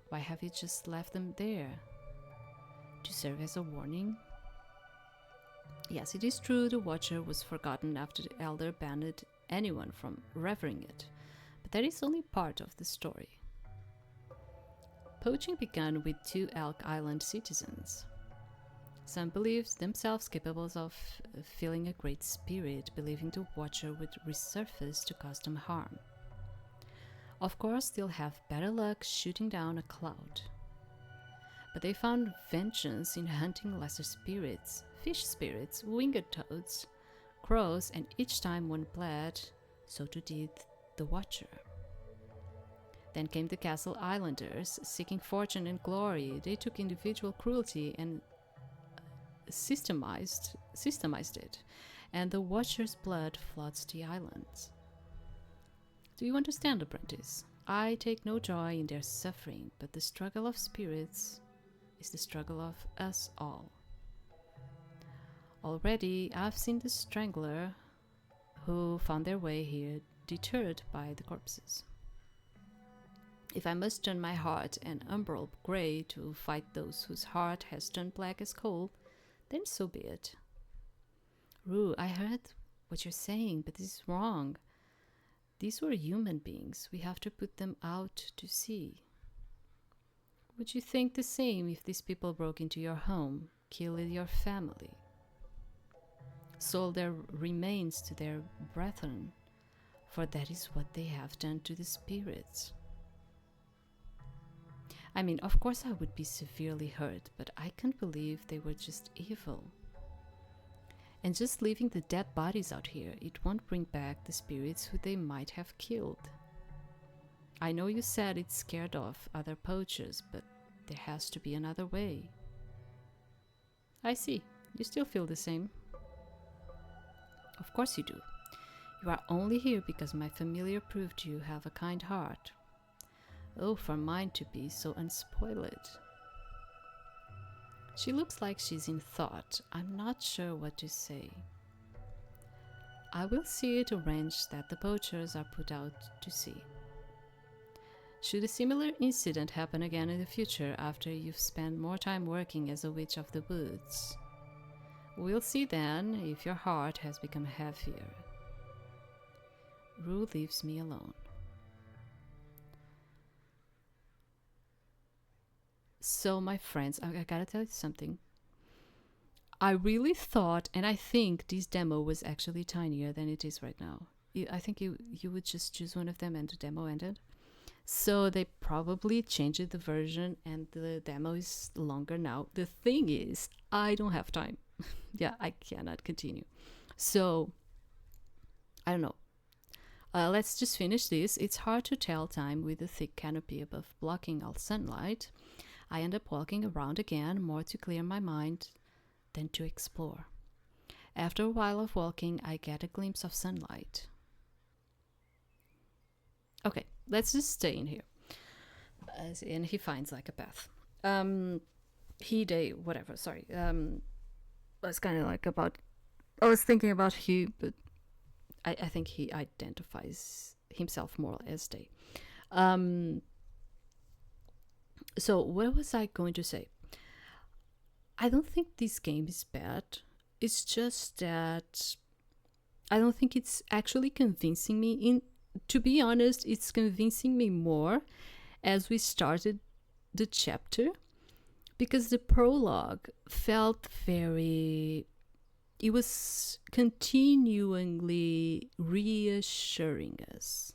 Why have you just left them there? To serve as a warning? Yes, it is true the Watcher was forgotten after the Elder banned anyone from revering it, but that is only part of the story. Poaching began with Two Elk Island citizens. Some believed themselves capable of feeling a great spirit, believing the Watcher would resurface to cause them harm. Of course, they'll have better luck shooting down a cloud. But they found vengeance in hunting lesser spirits, fish spirits, winged toads, crows, and each time one bled, so too did the Watcher. Then came the Castle Islanders, seeking fortune and glory. They took individual cruelty and systemized it, and the Watcher's blood floods the islands. Do you understand, apprentice? I take no joy in their suffering, but the struggle of spirits is the struggle of us all. Already, I've seen the strangler who found their way here deterred by the corpses. If I must turn my heart an umbral grey to fight those whose heart has turned black as coal, then so be it. Rue, I heard what you're saying, but this is wrong. These were human beings. We have to put them out to sea. Would you think the same if these people broke into your home, killed your family, sold their remains to their brethren? For that is what they have done to the spirits. I mean, of course I would be severely hurt, but I can't believe they were just evil. And just leaving the dead bodies out here, it won't bring back the spirits who they might have killed. I know you said it's scared off other poachers, but there has to be another way. I see. You still feel the same. Of course you do. You are only here because my familiar proved you have a kind heart. Oh, for mine to be so unspoiled. She looks like she's in thought. I'm not sure what to say. I will see it arranged that the poachers are put out to sea. Should a similar incident happen again in the future after you've spent more time working as a witch of the woods, we'll see then if your heart has become heavier. Rue leaves me alone. So, my friends, I gotta tell you something. I really thought, and I think this demo was actually tinier than it is right now. I think you would just choose one of them and the demo ended. So they probably changed the version and the demo is longer now. The thing is, I don't have time. Yeah, I cannot continue. So, I don't know. Let's just finish this. It's hard to tell time with a thick canopy above blocking all sunlight. I end up walking around again, more to clear my mind than to explore. After a while of walking, I get a glimpse of sunlight. Okay, let's just stay in here. And he finds like a path. Was kind of like about, I was thinking about he, but I think he identifies himself more as they. So what was I going to say? I don't think this game is bad. It's just that I don't think it's actually convincing me. To be honest, it's convincing me more as we started the chapter, because the prologue felt very... It was continually reassuring us.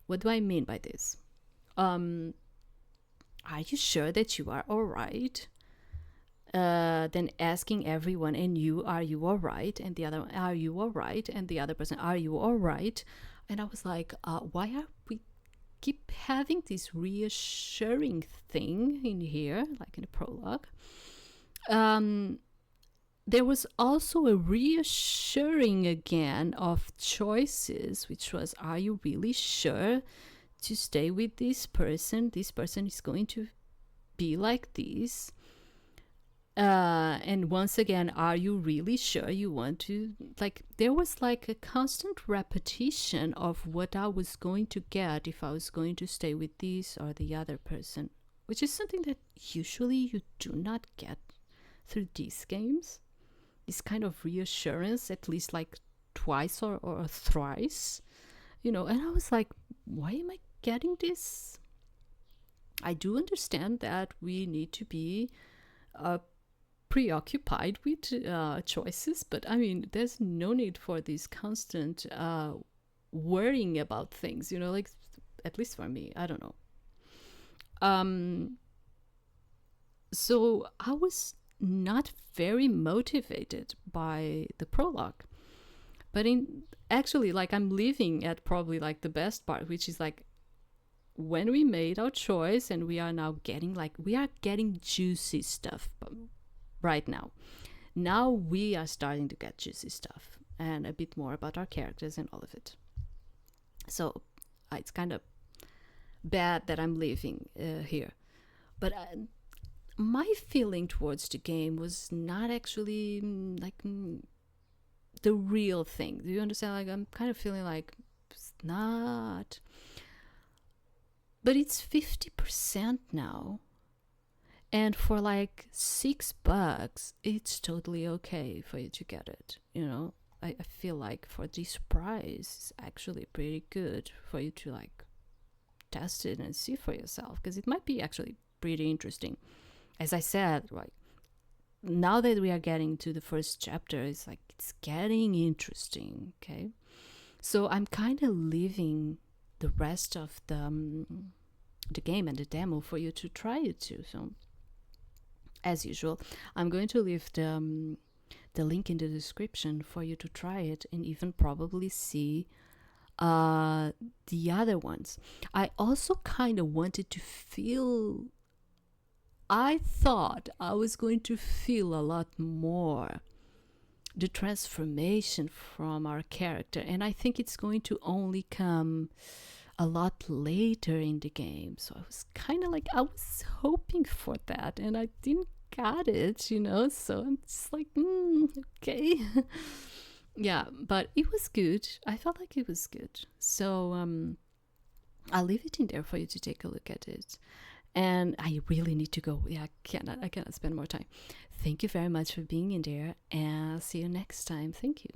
What do I mean by this? Are you sure that you are all right? Then asking everyone, and you, are you all right? And the other, are you all right? And the other person, are you all right? And I was like, why are we keep having this reassuring thing in here, like in the prologue? There was also a reassuring again of choices, which was, are you really sure to stay with this person? This person is going to be like this. And once again, are you really sure you want to, like, there was like a constant repetition of what I was going to get if I was going to stay with this or the other person, which is something that usually you do not get through these games. This kind of reassurance, at least like twice or thrice, and I was like, why am I getting this? I do understand that we need to be preoccupied with choices, but I mean, there's no need for this constant worrying about things, like, at least for me, I don't know. So I was not very motivated by the prologue, but actually, like, I'm leaving at probably like the best part, which is like when we made our choice and we are now getting juicy stuff right now. Now we are starting to get juicy stuff and a bit more about our characters and all of it. So it's kind of bad that I'm leaving here, but my feeling towards the game was not actually like the real thing. Do you understand? Like, I'm kind of feeling like it's not, but it's 50% now, and for like $6 it's totally okay for you to get it. I feel like for this price it's actually pretty good for you to like test it and see for yourself, because it might be actually pretty interesting. As I said, like, now that we are getting to the first chapter, it's like it's getting interesting. Okay, so I'm kind of leaving the rest of the game and the demo for you to try it too. So as usual, I'm going to leave the link in the description for you to try it and even probably see the other ones. I also kind of wanted to feel, I thought I was going to feel a lot more the transformation from our character, and I think it's going to only come a lot later in the game. So I was kind of like, I was hoping for that, and I didn't got it, you know. So I'm just like, okay. Yeah, but it was good. I felt like it was good. So I'll leave it in there for you to take a look at it. And I really need to go. Yeah, I cannot spend more time. Thank you very much for being in there, and I'll see you next time. Thank you.